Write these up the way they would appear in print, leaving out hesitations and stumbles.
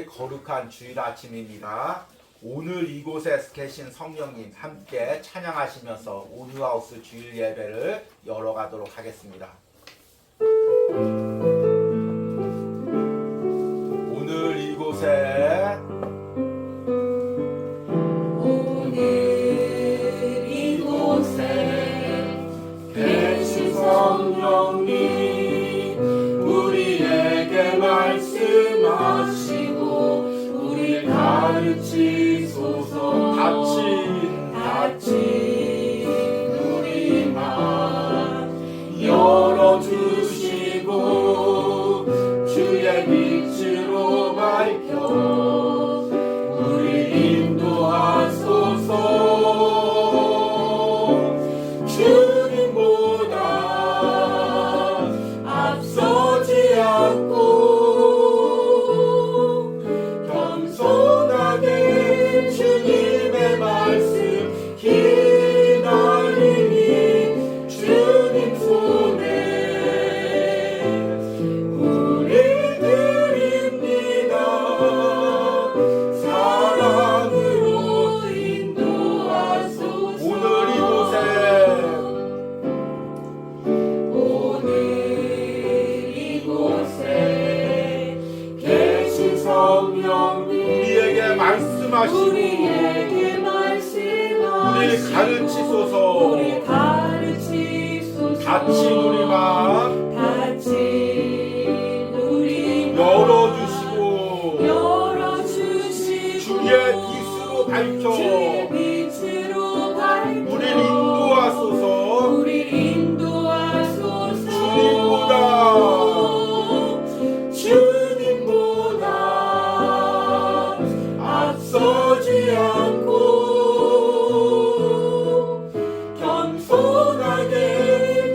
거룩한 주일 아침입니다. 오늘 이곳에 계신 성령님 함께 찬양하시면서 온유하우스 주일 예배를 열어가도록 하겠습니다. 오늘 이곳에 계신 성령님 우리에게 말씀하시고 우리 가르치소서. 닫힌 우리 맘 열어주시고 주의 빛으로 밝혀 우리 인도하소서. 주님보다 앞서지 않고 겸손하게 주님의 말씀 기다리니 주님 손에 우리 드립니다. 사랑으로 인도하소서. 오늘 이곳에 계신 성령님 우리에게 말씀하시고 우리 가르치소서. 닫힌 우리 맘 열어주시고 주의 빛으로 밝혀 우리를 인도하소서. 주님보다 앞서지 않고 겸손하게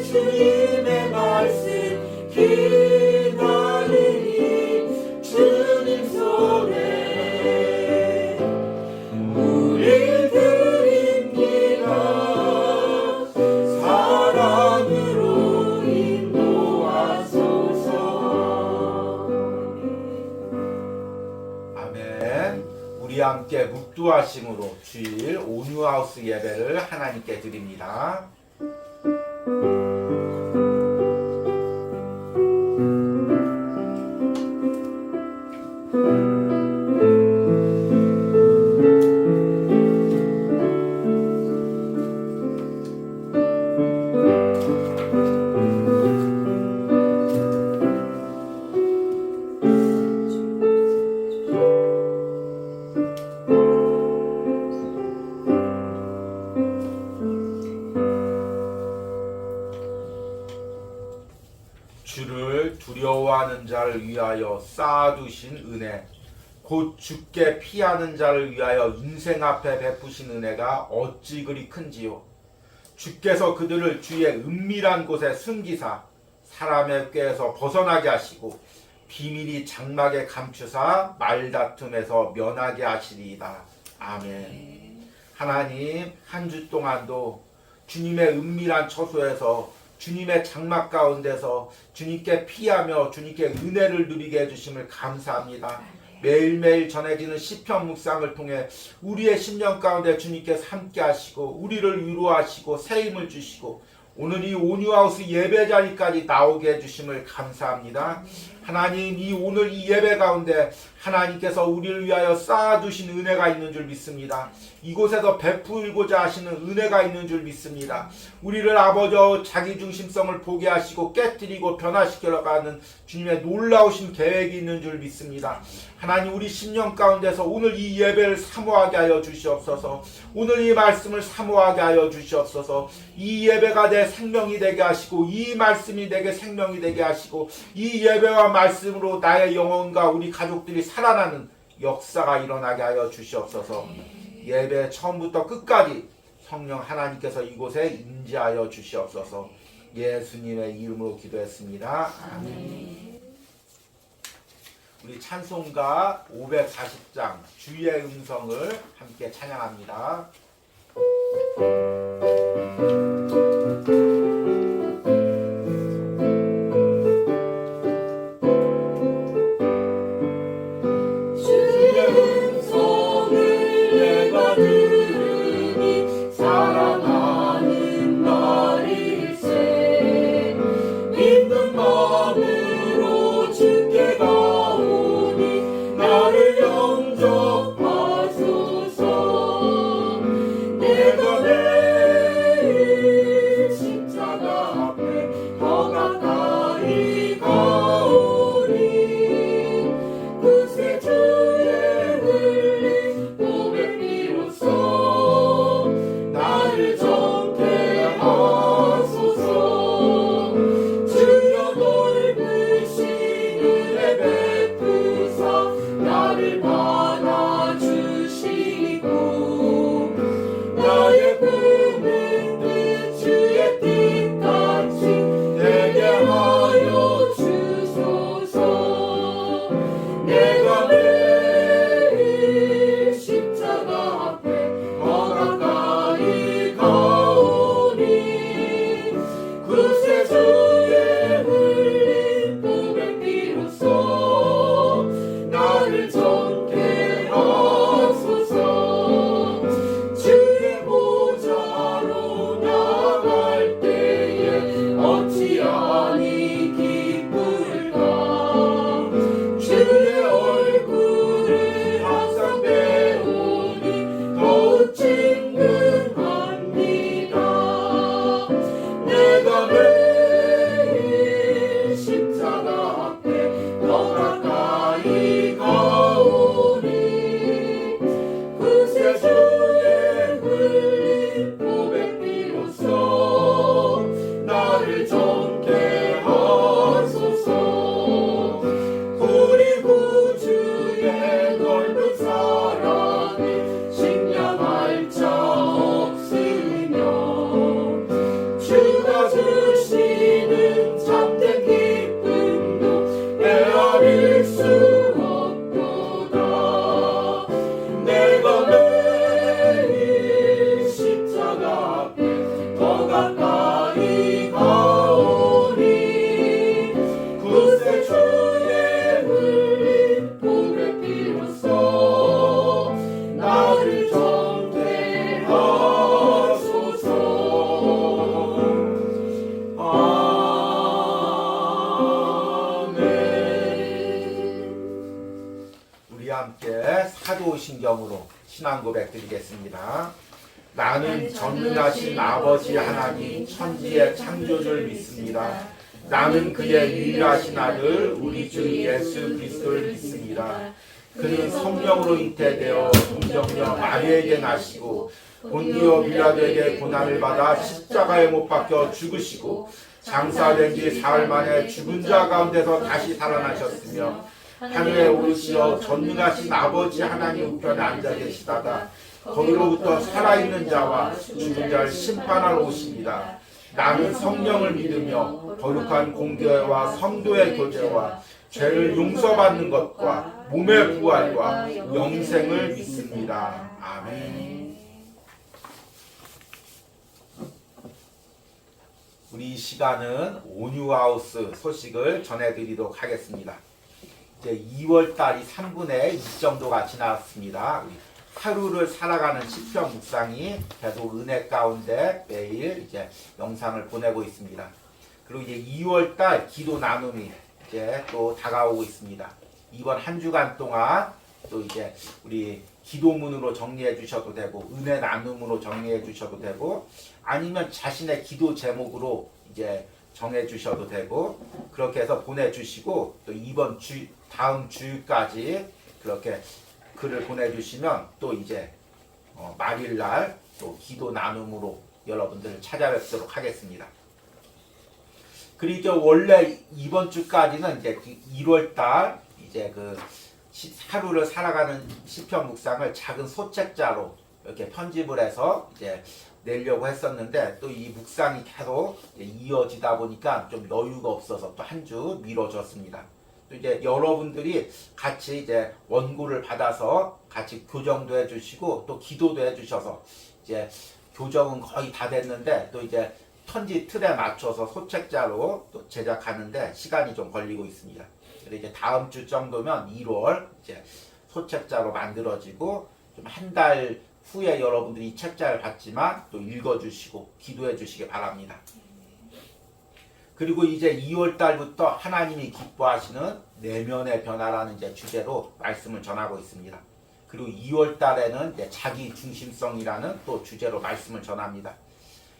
주님의 말씀 기다리니 주님 손에 우리 드립니다. 사랑으로 인도하소서. 아멘. 우리 함께 묵두하심으로 주일 온유하우스 예배를 하나님께 드립니다. 주를 두려워하는 자를 위하여 쌓아두신 은혜, 곧 주께 피하는 자를 위하여 인생 앞에 베푸신 은혜가 어찌 그리 큰지요. 주께서 그들을 주의 은밀한 곳에 숨기사 사람의 꾀에서 벗어나게 하시고 비밀이 장막에 감추사 말다툼에서 면하게 하시리이다. 아멘. 하나님, 한 주 동안도 주님의 은밀한 처소에서 주님의 장막 가운데서 주님께 피하며 주님께 은혜를 누리게 해주심을 감사합니다. 매일매일 전해지는 시편 묵상을 통해 우리의 심령 가운데 주님께서 함께 하시고 우리를 위로하시고 새 힘을 주시고 오늘 이 온유하우스 예배 자리까지 나오게 해주심을 감사합니다. 하나님, 이 오늘 이 예배 가운데 하나님께서 우리를 위하여 쌓아두신 은혜가 있는 줄 믿습니다. 이곳에서 베풀고자 하시는 은혜가 있는 줄 믿습니다. 우리를 아버지 자기중심성을 포기하시고 깨뜨리고 변화시키러 가는 주님의 놀라우신 계획이 있는 줄 믿습니다. 하나님, 우리 심령 가운데서 오늘 이 예배를 사모하게 하여 주시옵소서. 오늘 이 말씀을 사모하게 하여 주시옵소서. 이 예배가 내 생명이 되게 하시고 이 말씀이 내게 생명이 되게 하시고 이 예배와 말씀으로 나의 영혼과 우리 가족들이 살아나는 역사가 일어나게 하여 주시옵소서. 예배 처음부터 끝까지 성령 하나님께서 이곳에 임재하여 주시옵소서. 예수님의 이름으로 기도했습니다. 아멘. 우리 찬송가 540장 주의 음성을 함께 찬양합니다. 주 함께 사도신경으로 신앙 고백 드리겠습니다. 나는 전능하신 아버지 하나님 천지의 창조주를 믿습니다. 나는 그의 유일하신 아들 우리 주 예수 그리스도를 믿습니다. 그는 성령으로 잉태되어 동정녀 마리아에게 나시고 본디오 빌라도에게 고난을 받아 십자가에 못 박혀 죽으시고 장사된 지 사흘 만에 죽은 자 가운데서 다시 살아나셨으며 하늘에 오르시어 전능하신 아버지 하나님 우편에 앉아 계시다가 거기로부터 살아있는 자와 죽은 자를 심판하러 오십니다. 나는 성령을 믿으며 거룩한 공교회와 성도의 교제와 죄를 용서받는 것과 몸의 부활과 영생을 믿습니다. 아멘. 우리 이 시간은 온유하우스 소식을 전해드리도록 하겠습니다. 이제 2월 달이 3분의 2 정도가 지났습니다. 우리 하루를 살아가는 시편 묵상이 계속 은혜 가운데 매일 이제 영상을 보내고 있습니다. 그리고 이제 2월 달 기도 나눔이 이제 또 다가오고 있습니다. 이번 한 주간 동안 또 이제 우리 기도문으로 정리해 주셔도 되고 은혜 나눔으로 정리해 주셔도 되고 아니면 자신의 기도 제목으로 이제 정해 주셔도 되고 그렇게 해서 보내주시고 또 이번 주 다음 주까지 그렇게 글을 보내주시면 또 이제 말일날 또 기도 나눔으로 여러분들을 찾아뵙도록 하겠습니다. 그리고 원래 이번 주까지는 이제 1월달 이제 그 하루를 살아가는 시편 묵상을 작은 소책자로 이렇게 편집을 해서 이제 내려고 했었는데 또 이 묵상이 계속 이어지다 보니까 좀 여유가 없어서 또 한 주 미뤄졌습니다. 또 이제 여러분들이 같이 이제 원고를 받아서 같이 교정도 해주시고 또 기도도 해주셔서 이제 교정은 거의 다 됐는데 또 이제 편집 틀에 맞춰서 소책자로 또 제작하는데 시간이 좀 걸리고 있습니다. 그래서 이제 다음 주 정도면 1월 이제 소책자로 만들어지고 좀 한 달 후에 여러분들이 이 책자를 받지만 또 읽어주시고 기도해 주시기 바랍니다. 그리고 이제 2월 달부터 하나님이 기뻐하시는 내면의 변화라는 이제 주제로 말씀을 전하고 있습니다. 그리고 2월 달에는 이제 자기 중심성이라는 또 주제로 말씀을 전합니다.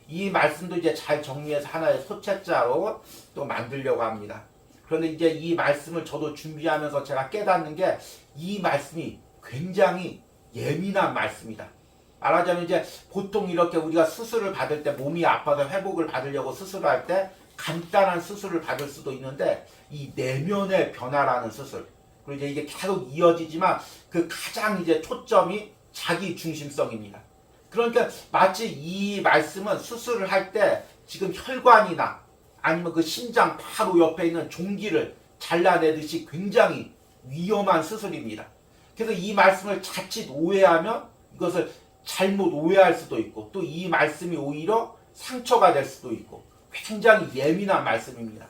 이 말씀도 이제 잘 정리해서 하나의 소책자로 또 만들려고 합니다. 그런데 이제 이 말씀을 저도 준비하면서 제가 깨닫는 게 이 말씀이 굉장히 예민한 말씀이다. 말하자면 이제 보통 이렇게 우리가 수술을 받을 때 몸이 아파서 회복을 받으려고 수술을 할 때 간단한 수술을 받을 수도 있는데 이 내면의 변화라는 수술 그리고 이제 이게 계속 이어지지만 그 가장 이제 초점이 자기 중심성입니다. 그러니까 마치 이 말씀은 수술을 할 때 지금 혈관이나 아니면 그 심장 바로 옆에 있는 종기를 잘라내듯이 굉장히 위험한 수술입니다. 그래서 이 말씀을 자칫 오해하면 이것을 잘못 오해할 수도 있고 또 이 말씀이 오히려 상처가 될 수도 있고 굉장히 예민한 말씀입니다.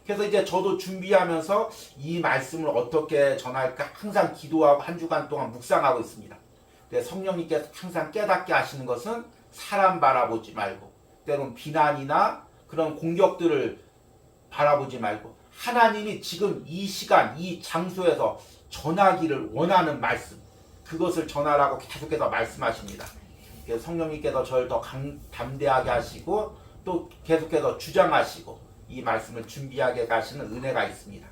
그래서 이제 저도 준비하면서 이 말씀을 어떻게 전할까 항상 기도하고 한 주간 동안 묵상하고 있습니다. 성령님께서 항상 깨닫게 하시는 것은 사람 바라보지 말고 때론 비난이나 그런 공격들을 바라보지 말고 하나님이 지금 이 시간 이 장소에서 전하기를 원하는 말씀 그것을 전하라고 계속해서 말씀하십니다. 그래서 성령님께서 저를 더 담대하게 하시고 또 계속해서 주장하시고 이 말씀을 준비하게 가시는 은혜가 있습니다.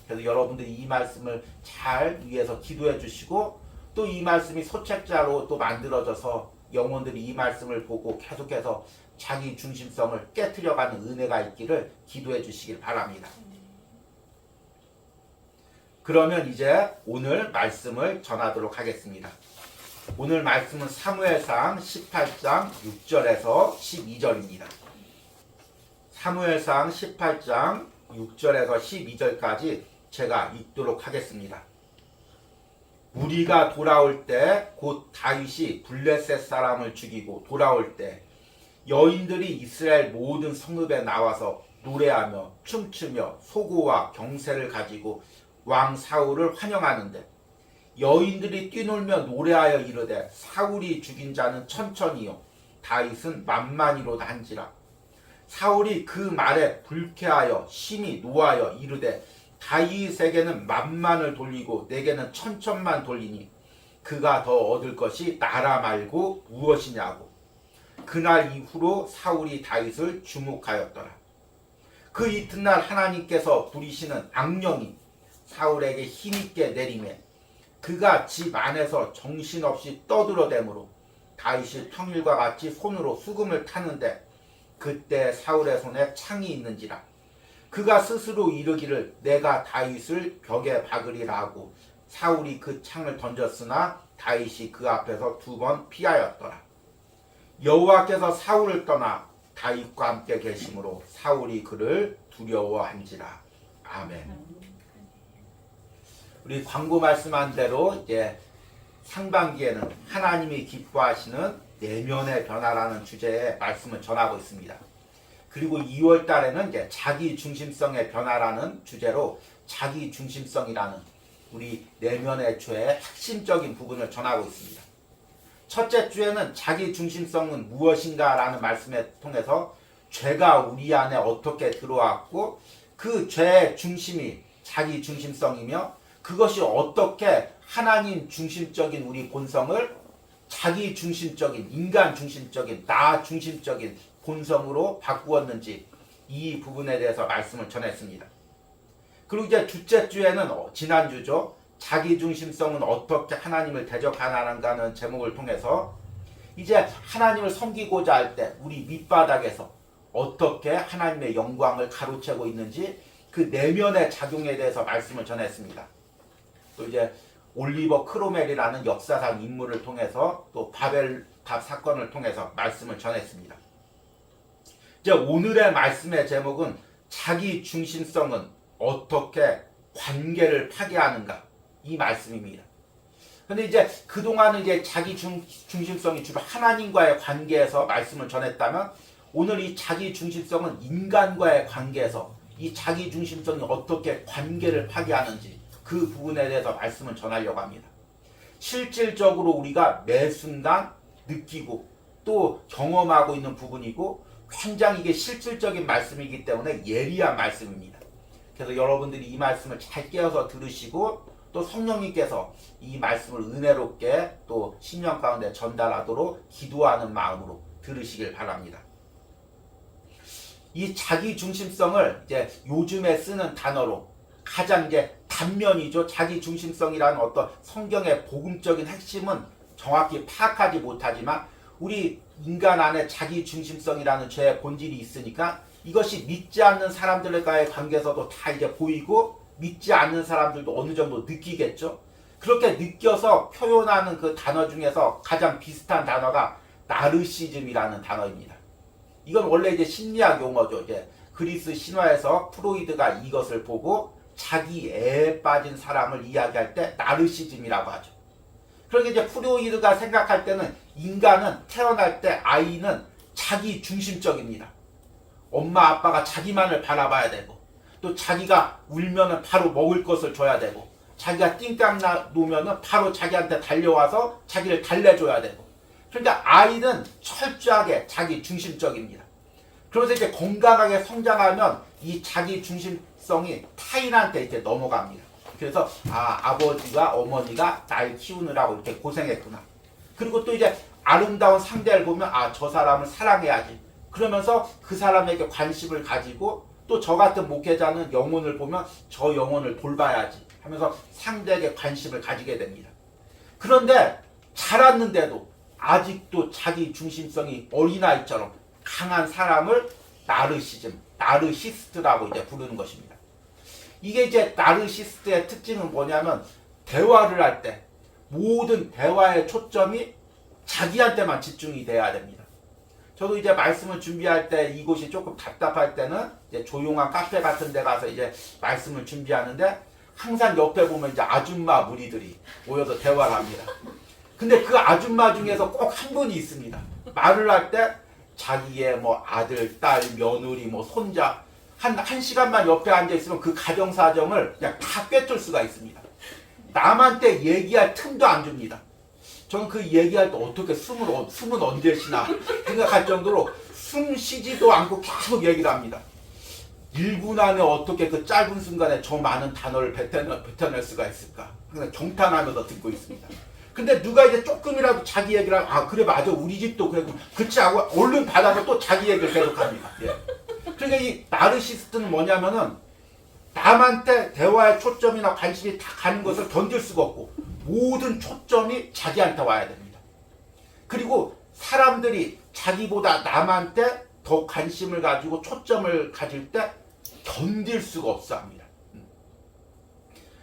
그래서 여러분들이 이 말씀을 잘 위해서 기도해 주시고 또 이 말씀이 소책자로 또 만들어져서 영혼들이 이 말씀을 보고 계속해서 자기 중심성을 깨트려가는 은혜가 있기를 기도해 주시길 바랍니다. 그러면 이제 오늘 말씀을 전하도록 하겠습니다. 오늘 말씀은 사무엘상 18장 6절에서 12절입니다. 사무엘상 18장 6절에서 12절까지 제가 읽도록 하겠습니다. 무리가 돌아올 때 곧 다윗이 블레셋 사람을 죽이고 돌아올 때 여인들이 이스라엘 모든 성읍에 나와서 노래하며 춤추며 소고와 경새를 가지고 왕 사울을 환영하는데 여인들이 뛰놀며 노래하여 이르되 사울이 죽인 자는 천천히요 다윗은 만만히로다 한지라. 사울이 그 말에 불쾌하여 심히 노하여 이르되 다윗에게는 만만을 돌리고 내게는 천천만 돌리니 그가 더 얻을 것이 나라 말고 무엇이냐고. 그날 이후로 사울이 다윗을 주목하였더라. 그 이튿날 하나님께서 부리시는 악령이 사울에게 힘있게 내리매 그가 집 안에서 정신없이 떠들어대므로 다윗이 평일과 같이 손으로 수금을 타는데 그때 사울의 손에 창이 있는지라. 그가 스스로 이르기를 내가 다윗을 벽에 박으리라 하고 사울이 그 창을 던졌으나 다윗이 그 앞에서 2번 피하였더라. 여호와께서 사울을 떠나 다윗과 함께 계심으로 사울이 그를 두려워한지라. 아멘. 우리 광고 말씀한 대로 이제 상반기에는 하나님이 기뻐하시는 내면의 변화라는 주제의 말씀을 전하고 있습니다. 그리고 2월 달에는 이제 자기 중심성의 변화라는 주제로 자기 중심성이라는 우리 내면의 죄의 핵심적인 부분을 전하고 있습니다. 첫째 주에는 자기 중심성은 무엇인가라는 말씀을 통해서 죄가 우리 안에 어떻게 들어왔고 그 죄의 중심이 자기 중심성이며 그것이 어떻게 하나님 중심적인 우리 본성을 자기 중심적인 인간 중심적인 나 중심적인 본성으로 바꾸었는지 이 부분에 대해서 말씀을 전했습니다. 그리고 이제 둘째 주에는 지난주죠. 자기 중심성은 어떻게 하나님을 대적하는가는 제목을 통해서 이제 하나님을 섬기고자 할 때 우리 밑바닥에서 어떻게 하나님의 영광을 가로채고 있는지 그 내면의 작용에 대해서 말씀을 전했습니다. 또 이제 올리버 크로멜이라는 역사상 인물을 통해서 또 바벨탑 사건을 통해서 말씀을 전했습니다. 이제 오늘의 말씀의 제목은 자기 중심성은 어떻게 관계를 파괴하는가 이 말씀입니다. 근데 이제 그동안은 이제 자기 중심성이 주로 하나님과의 관계에서 말씀을 전했다면 오늘 이 자기 중심성은 인간과의 관계에서 이 자기 중심성이 어떻게 관계를 파괴하는지 그 부분에 대해서 말씀을 전하려고 합니다. 실질적으로 우리가 매 순간 느끼고 또 경험하고 있는 부분이고 굉장히 이게 실질적인 말씀이기 때문에 예리한 말씀입니다. 그래서 여러분들이 이 말씀을 잘 깨어서 들으시고 또 성령님께서 이 말씀을 은혜롭게 또 심령 가운데 전달하도록 기도하는 마음으로 들으시길 바랍니다. 이 자기 중심성을 이제 요즘에 쓰는 단어로 가장 이제 단면이죠. 자기 중심성이라는 어떤 성경의 복음적인 핵심은 정확히 파악하지 못하지만 우리 인간 안에 자기 중심성이라는 죄의 본질이 있으니까 이것이 믿지 않는 사람들과의 관계에서도 다 이제 보이고 믿지 않는 사람들도 어느 정도 느끼겠죠. 그렇게 느껴서 표현하는 그 단어 중에서 가장 비슷한 단어가 나르시즘이라는 단어입니다. 이건 원래 이제 심리학 용어죠. 이제 그리스 신화에서 프로이드가 이것을 보고 자기 애에 빠진 사람을 이야기할 때 나르시즘이라고 하죠. 그러니까 이제 프로이드가 생각할 때는 인간은 태어날 때 아이는 자기 중심적입니다. 엄마 아빠가 자기만을 바라봐야 되고 또 자기가 울면은 바로 먹을 것을 줘야 되고 자기가 띵깡 놓으면은 바로 자기한테 달려와서 자기를 달래줘야 되고 그러니까 아이는 철저하게 자기 중심적입니다. 그러면서 이제 건강하게 성장하면 이 자기 중심성이 타인한테 이제 넘어갑니다. 그래서 아버지가 어머니가 날 키우느라고 이렇게 고생했구나. 그리고 또 이제 아름다운 상대를 보면 저 사람을 사랑해야지. 그러면서 그 사람에게 관심을 가지고 또 저 같은 목회자는 영혼을 보면 저 영혼을 돌봐야지 하면서 상대에게 관심을 가지게 됩니다. 그런데 자랐는데도 아직도 자기 중심성이 어린아이처럼 강한 사람을 나르시스트라고 이제 부르는 것입니다. 이게 이제 나르시스트의 특징은 뭐냐면 대화를 할 때 모든 대화의 초점이 자기한테만 집중이 돼야 됩니다. 저도 이제 말씀을 준비할 때 이곳이 조금 답답할 때는 이제 조용한 카페 같은 데 가서 이제 말씀을 준비하는데 항상 옆에 보면 이제 아줌마 무리들이 모여서 대화를 합니다. 근데 그 아줌마 중에서 꼭 한 분이 있습니다. 말을 할 때 자기의 뭐 아들, 딸, 며느리, 뭐 손자 한 시간만 옆에 앉아 있으면 그 가정 사정을 그냥 다 꿰뚫을 수가 있습니다. 남한테 얘기할 틈도 안 줍니다. 저는 그 얘기할 때 어떻게 숨은 언제 쉬나 생각할 정도로 숨 쉬지도 않고 계속 얘기를 합니다. 1분 안에 어떻게 그 짧은 순간에 저 많은 단어를 뱉어낼 수가 있을까? 그냥 경탄하면서 듣고 있습니다. 근데 누가 이제 조금이라도 자기 얘기를 하면, 아, 그래, 맞아. 우리 집도 그랬고, 그치 하고 얼른 받아서 또 자기 얘기를 계속 합니다. 예. 그러니까 이 나르시스트는 뭐냐면은 남한테 대화의 초점이나 관심이 다 가는 것을 견딜 수가 없고, 모든 초점이 자기한테 와야 됩니다. 그리고 사람들이 자기보다 남한테 더 관심을 가지고 초점을 가질 때 견딜 수가 없어 합니다.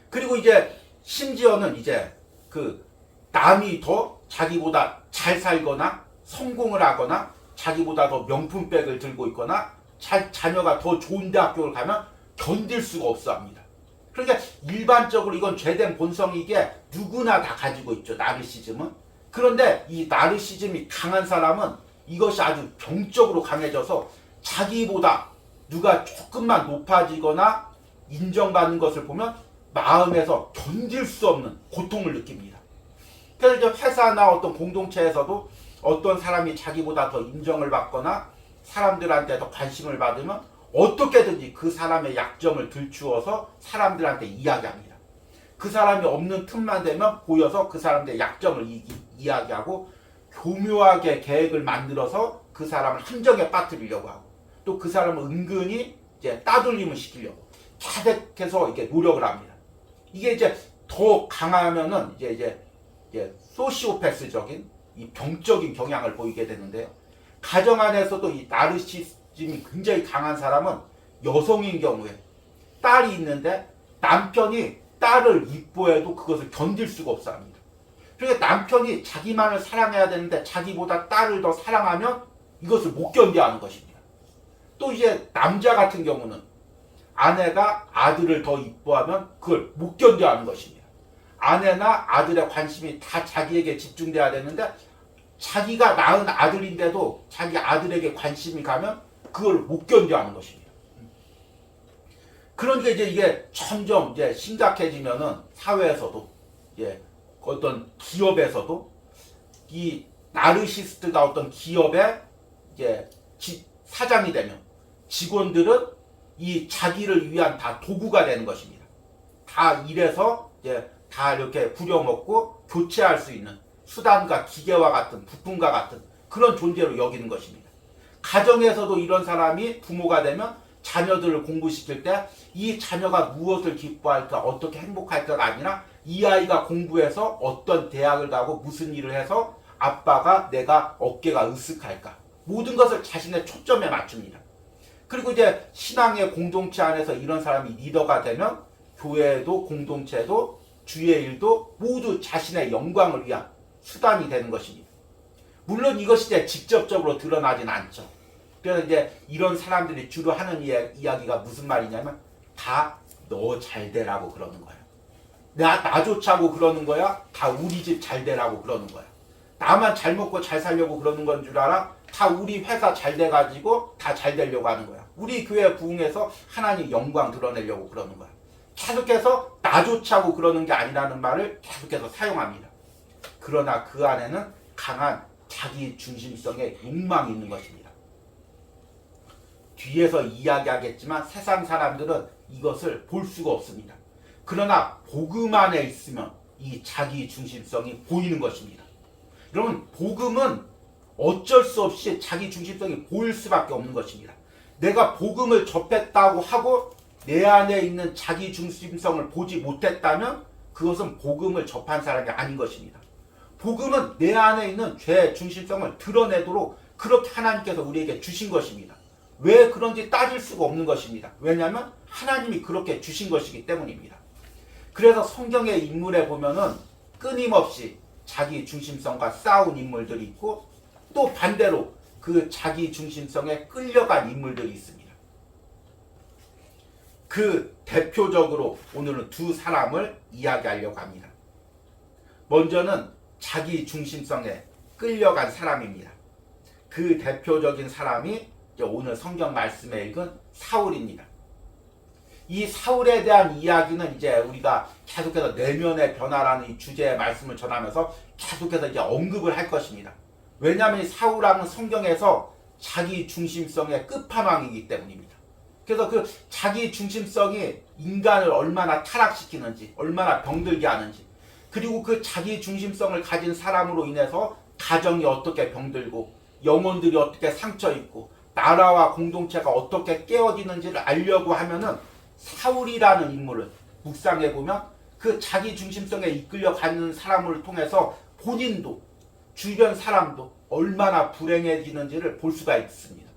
그리고 이제 심지어는 이제 그 남이 더 자기보다 잘 살거나 성공을 하거나 자기보다 더 명품백을 들고 있거나 자녀가 더 좋은 대학교를 가면 견딜 수가 없어 합니다. 그러니까 일반적으로 이건 죄된 본성이기에 누구나 다 가지고 있죠. 나르시즘은. 그런데 이 나르시즘이 강한 사람은 이것이 아주 병적으로 강해져서 자기보다 누가 조금만 높아지거나 인정받는 것을 보면 마음에서 견딜 수 없는 고통을 느낍니다. 그래서 회사나 어떤 공동체에서도 어떤 사람이 자기보다 더 인정을 받거나 사람들한테 더 관심을 받으면 어떻게든지 그 사람의 약점을 들추어서 사람들한테 이야기합니다. 그 사람이 없는 틈만 되면 보여서 그 사람들의 약점을 이야기하고 교묘하게 계획을 만들어서 그 사람을 함정에 빠뜨리려고 하고 또 그 사람을 은근히 이제 따돌림을 시키려고 계속해서 이렇게 노력을 합니다. 이게 이제 더 강하면은 이제 소시오패스적인 이 병적인 경향을 보이게 되는데요. 가정 안에서도 이 나르시즘이 굉장히 강한 사람은 여성인 경우에 딸이 있는데 남편이 딸을 이뻐해도 그것을 견딜 수가 없어 합니다. 그러니까 남편이 자기만을 사랑해야 되는데 자기보다 딸을 더 사랑하면 이것을 못 견뎌하는 것입니다. 또 이제 남자 같은 경우는 아내가 아들을 더 이뻐하면 그걸 못 견뎌하는 것입니다. 아내나 아들의 관심이 다 자기에게 집중돼야 되는데 자기가 낳은 아들인데도 자기 아들에게 관심이 가면 그걸 못 견뎌하는 것입니다. 그러니까 이제 이게 점점 이제 심각해지면은 사회에서도 어떤 기업에서도 이 나르시스트가 어떤 기업의 이제 사장이 되면 직원들은 이 자기를 위한 다 도구가 되는 것입니다. 다 일해서 이제 다 이렇게 부려먹고 교체할 수 있는 수단과 기계와 같은 부품과 같은 그런 존재로 여기는 것입니다. 가정에서도 이런 사람이 부모가 되면 자녀들을 공부시킬 때 이 자녀가 무엇을 기뻐할까 어떻게 행복할까가 아니라 이 아이가 공부해서 어떤 대학을 가고 무슨 일을 해서 아빠가 내가 어깨가 으쓱할까 모든 것을 자신의 초점에 맞춥니다. 그리고 이제 신앙의 공동체 안에서 이런 사람이 리더가 되면 교회도 공동체도 주의 일도 모두 자신의 영광을 위한 수단이 되는 것입니다. 물론 이것이 이제 직접적으로 드러나진 않죠. 그래서 이제 이런 사람들이 주로 하는 이야기가 무슨 말이냐면 다 너 잘 되라고 그러는 거야. 나조차고 그러는 거야. 다 우리 집 잘 되라고 그러는 거야. 나만 잘 먹고 잘 살려고 그러는 건 줄 알아? 다 우리 회사 잘 돼가지고 다 잘 되려고 하는 거야. 우리 교회 부흥해서 하나님 영광 드러내려고 그러는 거야. 계속해서 나조차고 그러는 게 아니라는 말을 계속해서 사용합니다. 그러나 그 안에는 강한 자기 중심성의 욕망이 있는 것입니다. 뒤에서 이야기하겠지만 세상 사람들은 이것을 볼 수가 없습니다. 그러나 복음 안에 있으면 이 자기 중심성이 보이는 것입니다. 여러분, 복음은 어쩔 수 없이 자기 중심성이 보일 수밖에 없는 것입니다. 내가 복음을 접했다고 하고 내 안에 있는 자기 중심성을 보지 못했다면 그것은 복음을 접한 사람이 아닌 것입니다. 복음은 내 안에 있는 죄 중심성을 드러내도록 그렇게 하나님께서 우리에게 주신 것입니다. 왜 그런지 따질 수가 없는 것입니다. 왜냐하면 하나님이 그렇게 주신 것이기 때문입니다. 그래서 성경의 인물에 보면은 끊임없이 자기 중심성과 싸운 인물들이 있고 또 반대로 그 자기 중심성에 끌려간 인물들이 있습니다. 그 대표적으로 오늘은 두 사람을 이야기하려고 합니다. 먼저는 자기 중심성에 끌려간 사람입니다. 그 대표적인 사람이 오늘 성경 말씀에 읽은 사울입니다. 이 사울에 대한 이야기는 이제 우리가 계속해서 내면의 변화라는 이 주제의 말씀을 전하면서 계속해서 이제 언급을 할 것입니다. 왜냐하면 이 사울왕은 성경에서 자기 중심성의 끝판왕이기 때문입니다. 그래서 그 자기 중심성이 인간을 얼마나 타락시키는지, 얼마나 병들게 하는지, 그리고 그 자기 중심성을 가진 사람으로 인해서 가정이 어떻게 병들고 영혼들이 어떻게 상처 입고 나라와 공동체가 어떻게 깨어지는지를 알려고 하면은 사울이라는 인물을 묵상해 보면 그 자기 중심성에 이끌려 가는 사람을 통해서 본인도 주변 사람도 얼마나 불행해지는지를 볼 수가 있습니다.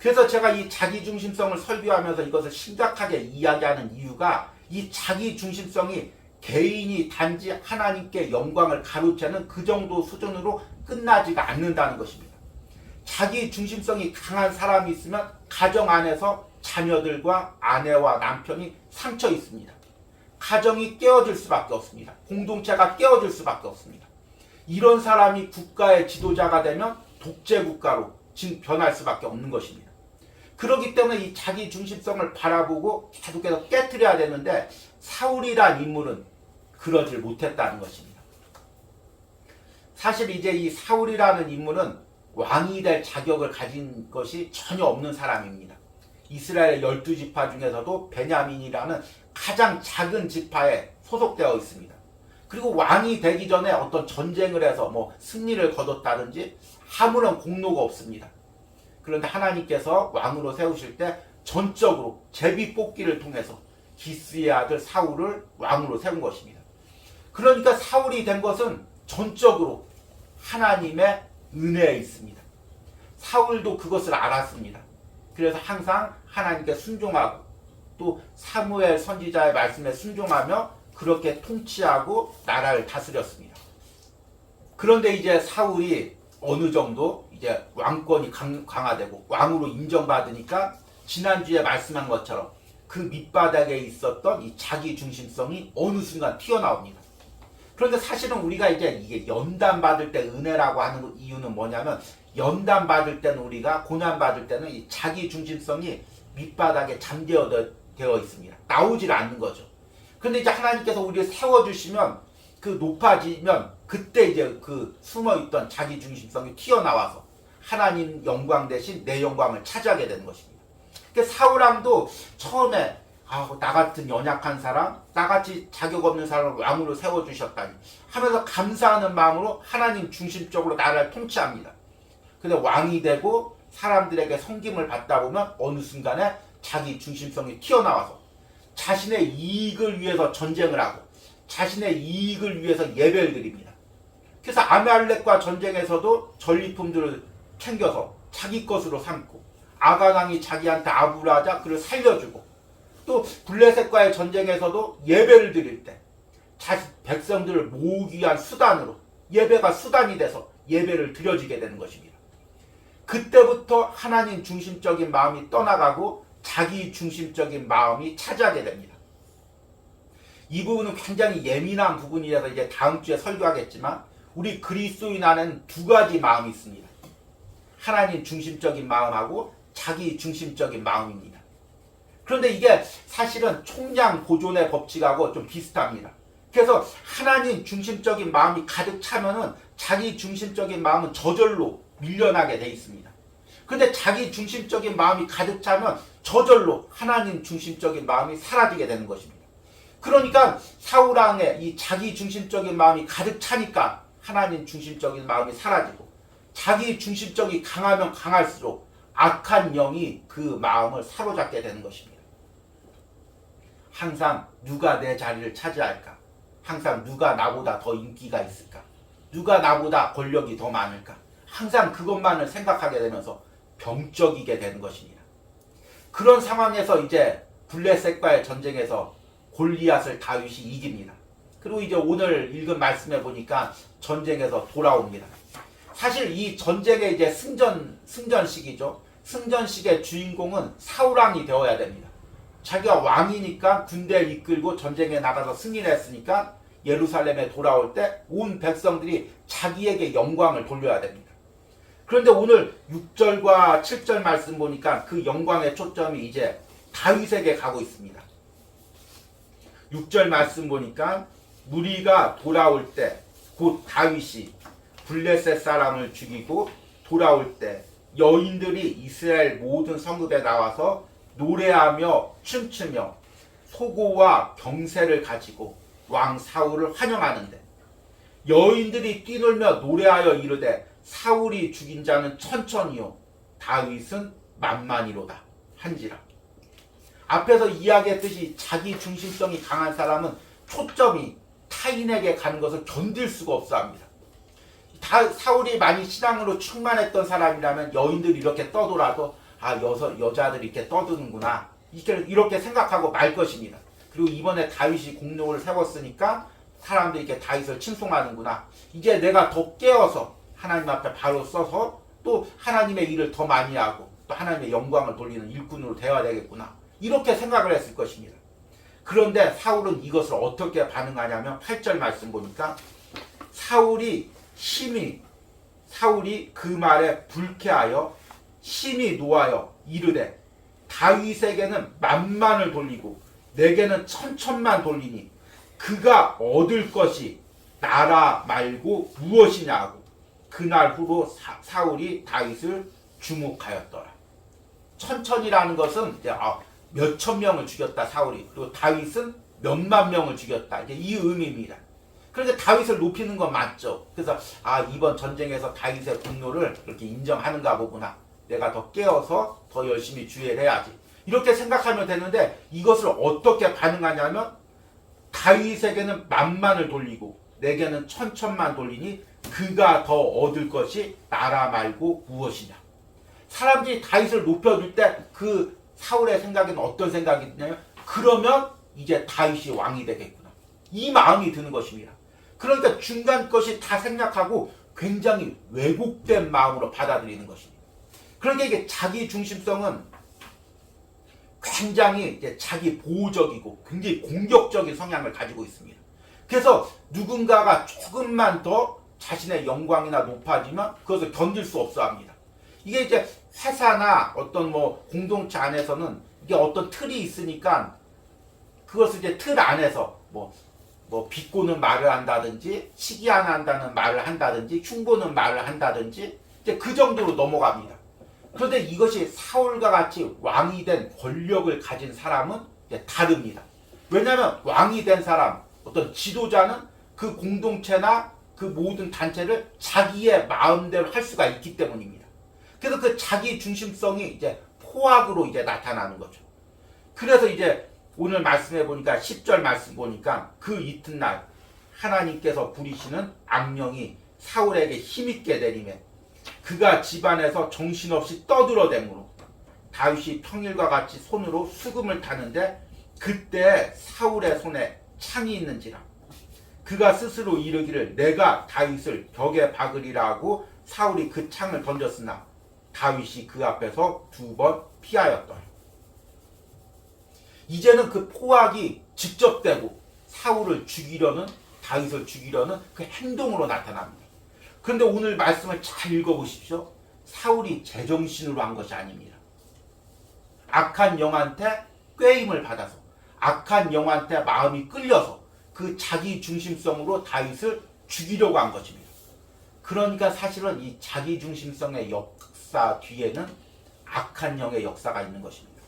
그래서 제가 이 자기 중심성을 설교하면서 이것을 심각하게 이야기하는 이유가 이 자기 중심성이 개인이 단지 하나님께 영광을 가로채는 그 정도 수준으로 끝나지가 않는다는 것입니다. 자기 중심성이 강한 사람이 있으면 가정 안에서 자녀들과 아내와 남편이 상처 있습니다. 가정이 깨어질 수밖에 없습니다. 공동체가 깨어질 수밖에 없습니다. 이런 사람이 국가의 지도자가 되면 독재 국가로 지금 변할 수밖에 없는 것입니다. 그렇기 때문에 이 자기 중심성을 바라보고 계속해서 깨트려야 되는데 사울이란 인물은 그러질 못했다는 것입니다. 사실 이제 이 사울이라는 인물은 왕이 될 자격을 가진 것이 전혀 없는 사람입니다. 이스라엘 12지파 중에서도 베냐민이라는 가장 작은 지파에 소속되어 있습니다. 그리고 왕이 되기 전에 어떤 전쟁을 해서 뭐 승리를 거뒀다든지 아무런 공로가 없습니다. 그런데 하나님께서 왕으로 세우실 때 전적으로 제비 뽑기를 통해서 기스의 아들 사울을 왕으로 세운 것입니다. 그러니까 사울이 된 것은 전적으로 하나님의 은혜에 있습니다. 사울도 그것을 알았습니다. 그래서 항상 하나님께 순종하고 또 사무엘 선지자의 말씀에 순종하며 그렇게 통치하고 나라를 다스렸습니다. 그런데 이제 사울이 어느 정도 이제 왕권이 강화되고 왕으로 인정받으니까 지난주에 말씀한 것처럼 그 밑바닥에 있었던 이 자기 중심성이 어느 순간 튀어나옵니다. 그런데 사실은 우리가 이게 연단 받을 때 은혜라고 하는 이유는 뭐냐면 연단 받을 때는 우리가 고난 받을 때는 이 자기 중심성이 밑바닥에 잠재되어 있습니다. 나오질 않는 거죠. 근데 이제 하나님께서 우리를 세워주시면 그 높아지면 그때 이제 그 숨어있던 자기 중심성이 튀어나와서 하나님 영광 대신 내 영광을 차지하게 되는 것입니다. 그러니까 사울왕도 처음에 나 같은 연약한 사람, 나같이 자격 없는 사람을 왕으로 세워주셨다니 하면서 감사하는 마음으로 하나님 중심적으로 나라를 통치합니다. 근데 왕이 되고 사람들에게 섬김을 받다 보면 어느 순간에 자기 중심성이 튀어나와서 자신의 이익을 위해서 전쟁을 하고 자신의 이익을 위해서 예배를 드립니다. 그래서 아말렉과 전쟁에서도 전리품들을 챙겨서 자기 것으로 삼고 아간왕이 자기한테 아부라자 그를 살려주고 또 블레셋과의 전쟁에서도 예배를 드릴 때 백성들을 모으기 위한 수단으로 예배가 수단이 돼서 예배를 드려지게 되는 것입니다. 그때부터 하나님 중심적인 마음이 떠나가고 자기 중심적인 마음이 차지하게 됩니다. 이 부분은 굉장히 예민한 부분이라서 이제 다음 주에 설교하겠지만 우리 그리스도인 안에는 두 가지 마음이 있습니다. 하나님 중심적인 마음하고 자기 중심적인 마음입니다. 그런데 이게 사실은 총량 보존의 법칙하고 좀 비슷합니다. 그래서 하나님 중심적인 마음이 가득 차면은 자기 중심적인 마음은 저절로 밀려나게 돼 있습니다. 그런데 자기 중심적인 마음이 가득 차면 저절로 하나님 중심적인 마음이 사라지게 되는 것입니다. 그러니까 사울왕의 이 자기 중심적인 마음이 가득 차니까 하나님 중심적인 마음이 사라지고 자기 중심적이 강하면 강할수록 악한 영이 그 마음을 사로잡게 되는 것입니다. 항상 누가 내 자리를 차지할까? 항상 누가 나보다 더 인기가 있을까? 누가 나보다 권력이 더 많을까? 항상 그것만을 생각하게 되면서 병적이게 되는 것입니다. 그런 상황에서 이제 블레셋과의 전쟁에서 골리앗을 다윗이 이깁니다. 그리고 이제 오늘 읽은 말씀에 보니까 전쟁에서 돌아옵니다. 사실 이 전쟁의 이제 승전식이죠. 승전식의 주인공은 사울왕이 되어야 됩니다. 자기가 왕이니까 군대를 이끌고 전쟁에 나가서 승리를 했으니까 예루살렘에 돌아올 때 온 백성들이 자기에게 영광을 돌려야 됩니다. 그런데 오늘 6절과 7절 말씀 보니까 그 영광의 초점이 이제 다윗에게 가고 있습니다. 6절 말씀 보니까 무리가 돌아올 때 곧 다윗이 블레셋 사람을 죽이고 돌아올 때 여인들이 이스라엘 모든 성읍에 나와서 노래하며 춤추며 소고와 경세를 가지고 왕 사울을 환영하는데 여인들이 뛰놀며 노래하여 이르되 사울이 죽인 자는 천천히요 다윗은 만만이로다 한지라. 앞에서 이야기했듯이 자기 중심성이 강한 사람은 초점이 타인에게 가는 것을 견딜 수가 없어 합니다. 사울이 많이 신앙으로 충만했던 사람이라면 여인들이 이렇게 떠돌아도 여자들이 이렇게 떠드는구나 이렇게 생각하고 말 것입니다. 그리고 이번에 다윗이 공로를 세웠으니까 사람들이 이렇게 다윗을 칭송하는구나. 이제 내가 더 깨어서 하나님 앞에 바로 서서 또 하나님의 일을 더 많이 하고 또 하나님의 영광을 돌리는 일꾼으로 되어야 되겠구나. 이렇게 생각을 했을 것입니다. 그런데 사울은 이것을 어떻게 반응하냐면 8절 말씀 보니까 사울이 그 말에 불쾌하여 심히 노하여 이르되 다윗에게는 만만을 돌리고 내게는 천천만 돌리니 그가 얻을 것이 나라 말고 무엇이냐 하고 그날 후로 사울이 다윗을 주목하였더라. 천천이라는 것은 이제 몇천 명을 죽였다 사울이. 그리고 다윗은 몇만 명을 죽였다. 이제 이 의미입니다. 그러니까 다윗을 높이는 건 맞죠. 그래서 이번 전쟁에서 다윗의 공로를 그렇게 인정하는가 보구나. 내가 더 깨어서 더 열심히 주의를 해야지. 이렇게 생각하면 되는데 이것을 어떻게 반응하냐면 다윗에게는 만만을 돌리고 내게는 천천만 돌리니 그가 더 얻을 것이 나라 말고 무엇이냐. 사람들이 다윗을 높여줄 때 그 사울의 생각에는 어떤 생각이 드냐면 그러면 이제 다윗이 왕이 되겠구나. 이 마음이 드는 것입니다. 그러니까 중간 것이 다 생략하고 굉장히 왜곡된 마음으로 받아들이는 것입니다. 그러니까 이게 자기 중심성은 굉장히 이제 자기 보호적이고 굉장히 공격적인 성향을 가지고 있습니다. 그래서 누군가가 조금만 더 자신의 영광이나 높아지면 그것을 견딜 수 없어 합니다. 이게 이제 회사나 어떤 공동체 안에서는 이게 어떤 틀이 있으니까 그것을 이제 틀 안에서 비꼬는 말을 한다든지 시기한다는 말을 한다든지 흉보는 말을 한다든지 이제 그 정도로 넘어갑니다. 그런데 이것이 사울과 같이 왕이 된 권력을 가진 사람은 이제 다릅니다. 왜냐하면 왕이 된 사람, 어떤 지도자는 그 공동체나 그 모든 단체를 자기의 마음대로 할 수가 있기 때문입니다. 그래서 그 자기 중심성이 이제 포악으로 이제 나타나는 거죠. 그래서 이제 오늘 말씀해 보니까 10절 말씀 보니까 그 이튿날 하나님께서 부리시는 악령이 사울에게 힘있게 내리매 그가 집안에서 정신없이 떠들어대므로 다윗이 평일과 같이 손으로 수금을 타는데 그때 사울의 손에 창이 있는지라 그가 스스로 이르기를 내가 다윗을 벽에 박으리라 하고 사울이 그 창을 던졌으나 다윗이 그 앞에서 2번 피하였더라. 이제는 그 포악이 직접되고 사울을 죽이려는 다윗을 죽이려는 그 행동으로 나타납니다. 그런데 오늘 말씀을 잘 읽어보십시오. 사울이 제정신으로 한 것이 아닙니다. 악한 영한테 꾀임을 받아서 악한 영한테 마음이 끌려서 그 자기 중심성으로 다윗을 죽이려고 한 것입니다. 그러니까 사실은 이 자기 중심성의 역사 뒤에는 악한 영의 역사가 있는 것입니다.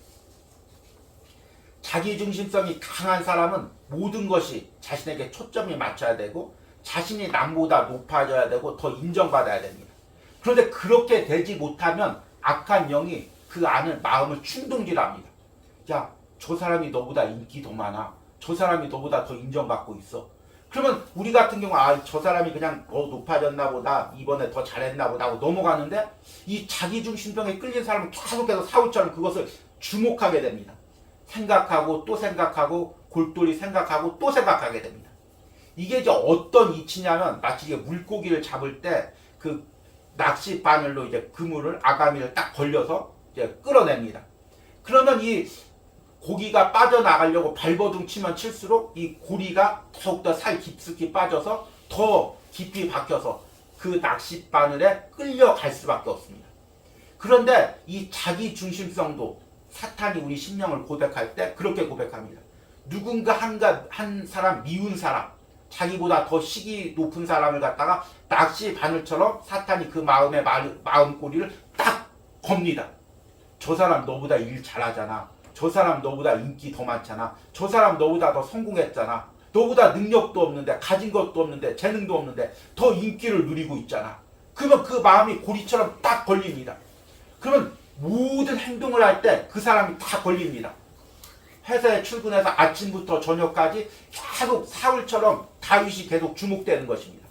자기 중심성이 강한 사람은 모든 것이 자신에게 초점이 맞춰야 되고 자신이 남보다 높아져야 되고 더 인정받아야 됩니다. 그런데 그렇게 되지 못하면 악한 영이 그 안을 마음을 충동질합니다. 야, 저 사람이 너보다 인기 더 많아. 저 사람이 너보다 더 인정받고 있어. 그러면 우리 같은 경우 저 사람이 그냥 높아졌나 보다 이번에 더 잘했나 보다 하고 넘어가는데 이 자기중심성에 끌린 사람은 계속해서 사울처럼 그것을 주목하게 됩니다. 생각하고 또 생각하고 골똘히 생각하고 또 생각하게 됩니다. 이게 이제 어떤 이치냐면 마치 이게 물고기를 잡을 때 그 낚시 바늘로 이제 그물을 아가미를 딱 걸려서 이제 끌어냅니다. 그러면 이 고기가 빠져나가려고 발버둥 치면 칠수록 이 고리가 더욱더 살 깊숙이 빠져서 더 깊이 박혀서 그 낚시 바늘에 끌려갈 수밖에 없습니다. 그런데 이 자기 중심성도 사탄이 우리 심령을 고백할 때 그렇게 고백합니다. 누군가 한 사람 미운 사람 자기보다 더 식이 높은 사람을 갖다가 낚시 바늘처럼 사탄이 그 마음의 마음꼬리를 딱 겁니다. 저 사람 너보다 일 잘하잖아. 저 사람 너보다 인기 더 많잖아. 저 사람 너보다 더 성공했잖아. 너보다 능력도 없는데, 가진 것도 없는데, 재능도 없는데 더 인기를 누리고 있잖아. 그러면 그 마음이 고리처럼 딱 걸립니다. 그러면 모든 행동을 할 때 그 사람이 다 걸립니다. 회사에 출근해서 아침부터 저녁까지 계속 사울처럼 다윗이 계속 주목되는 것입니다.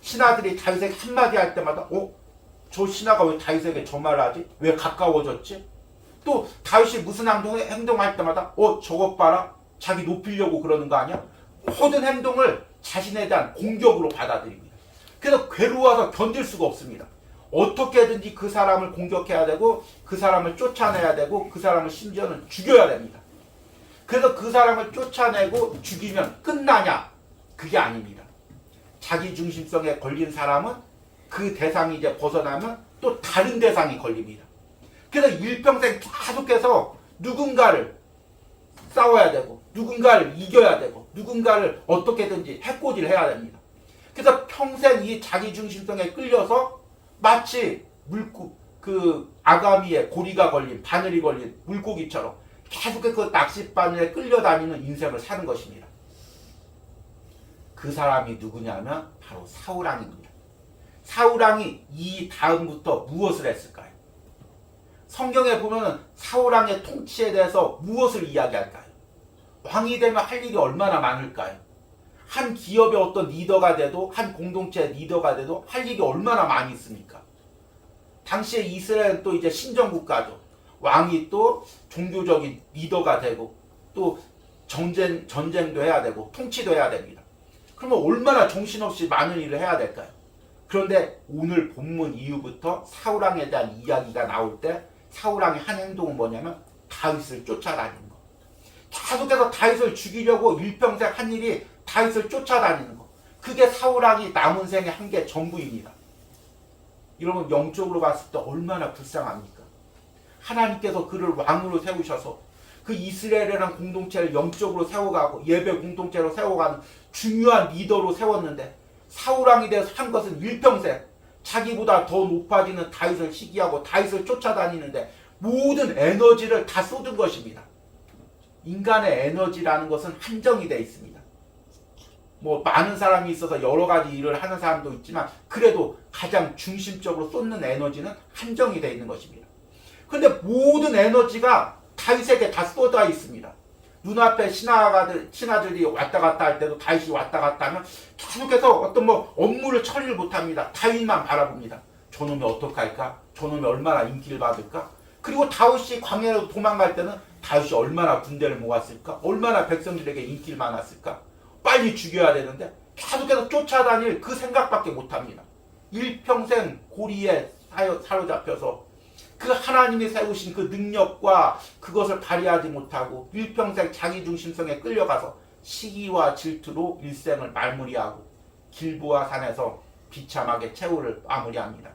신하들이 다윗에게 한마디 할 때마다 저 신하가 왜 다윗에게 저 말을 하지? 왜 가까워졌지? 또 다윗이 무슨 행동할 때마다 저것 봐라, 자기 높이려고 그러는 거 아니야? 모든 행동을 자신에 대한 공격으로 받아들입니다. 그래서 괴로워서 견딜 수가 없습니다. 어떻게든지 그 사람을 공격해야 되고, 그 사람을 쫓아내야 되고, 그 사람을 심지어는 죽여야 됩니다. 그래서 그 사람을 쫓아내고 죽이면 끝나냐? 그게 아닙니다. 자기 중심성에 걸린 사람은 그 대상이 이제 벗어나면 또 다른 대상이 걸립니다. 그래서 일평생 계속해서 누군가를 싸워야 되고, 누군가를 이겨야 되고, 누군가를 어떻게든지 해코지를 해야 됩니다. 그래서 평생 이 자기 중심성에 끌려서 마치 아가미에 고리가 걸린, 바늘이 걸린 물고기처럼 계속해서 그 낚싯바늘에 끌려다니는 인생을 사는 것입니다. 그 사람이 누구냐면 바로 사울왕입니다. 사울왕이 이 다음부터 무엇을 했을까요? 성경에 보면은 사울왕의 통치에 대해서 무엇을 이야기할까요? 왕이 되면 할 일이 얼마나 많을까요? 한 기업의 어떤 리더가 돼도, 한 공동체의 리더가 돼도 할 일이 얼마나 많이 있습니까? 당시에 이스라엘은 또 이제 신정국가죠. 왕이 또 종교적인 리더가 되고, 또 전쟁도 해야 되고, 통치도 해야 됩니다. 그러면 얼마나 정신없이 많은 일을 해야 될까요? 그런데 오늘 본문 이후부터 사울왕에 대한 이야기가 나올 때 사울왕의 한 행동은 뭐냐면 다윗을 쫓아다니는 거. 계속해서 다윗을 죽이려고 일평생 한 일이 다윗을 쫓아다니는 거. 그게 사울왕이 남은 생의 한 게 전부입니다. 여러분, 영적으로 봤을 때 얼마나 불쌍합니까? 하나님께서 그를 왕으로 세우셔서 그 이스라엘이라는 공동체를 영적으로 세워가고 예배 공동체로 세워가는 중요한 리더로 세웠는데, 사울왕이 되어서 한 것은 일평생 자기보다 더 높아지는 다윗을 시기하고 다윗을 쫓아다니는데 모든 에너지를 다 쏟은 것입니다. 인간의 에너지라는 것은 한정이 되어 있습니다. 많은 사람이 있어서 여러 가지 일을 하는 사람도 있지만 그래도 가장 중심적으로 쏟는 에너지는 한정이 되어 있는 것입니다. 그런데 모든 에너지가 다윗에게 다 쏟아 있습니다. 눈앞에 신하들이 왔다 갔다 할 때도 다윗이 왔다 갔다 하면 계속해서 어떤 업무를 처리를 못합니다. 다윗만 바라봅니다. 저놈이 어떡할까? 저놈이 얼마나 인기를 받을까? 그리고 다윗이 광야로 도망갈 때는 다윗이 얼마나 군대를 모았을까? 얼마나 백성들에게 인기를 많았을까? 빨리 죽여야 되는데 계속해서 쫓아다닐 그 생각밖에 못합니다. 일평생 고리에 사로잡혀서 그 하나님이 세우신 그 능력과 그것을 발휘하지 못하고 일평생 자기 중심성에 끌려가서 시기와 질투로 일생을 말무리하고 길보아 산에서 비참하게 최후를 마무리합니다.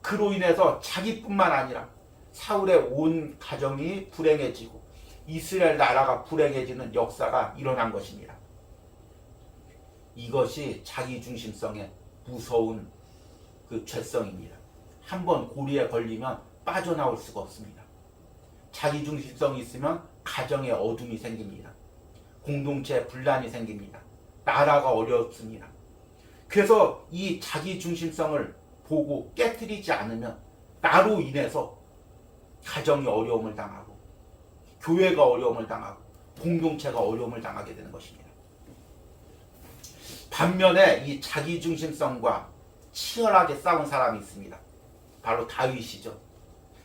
그로 인해서 자기뿐만 아니라 사울의 온 가정이 불행해지고 이스라엘 나라가 불행해지는 역사가 일어난 것입니다. 이것이 자기 중심성의 무서운 그 죄성입니다. 한번 고리에 걸리면 빠져나올 수가 없습니다. 자기중심성이 있으면 가정에 어둠이 생깁니다. 공동체에 분란이 생깁니다. 나라가 어렵습니다. 그래서 이 자기중심성을 보고 깨트리지 않으면 나로 인해서 가정이 어려움을 당하고 교회가 어려움을 당하고 공동체가 어려움을 당하게 되는 것입니다. 반면에 이 자기중심성과 치열하게 싸운 사람이 있습니다. 바로 다윗이죠.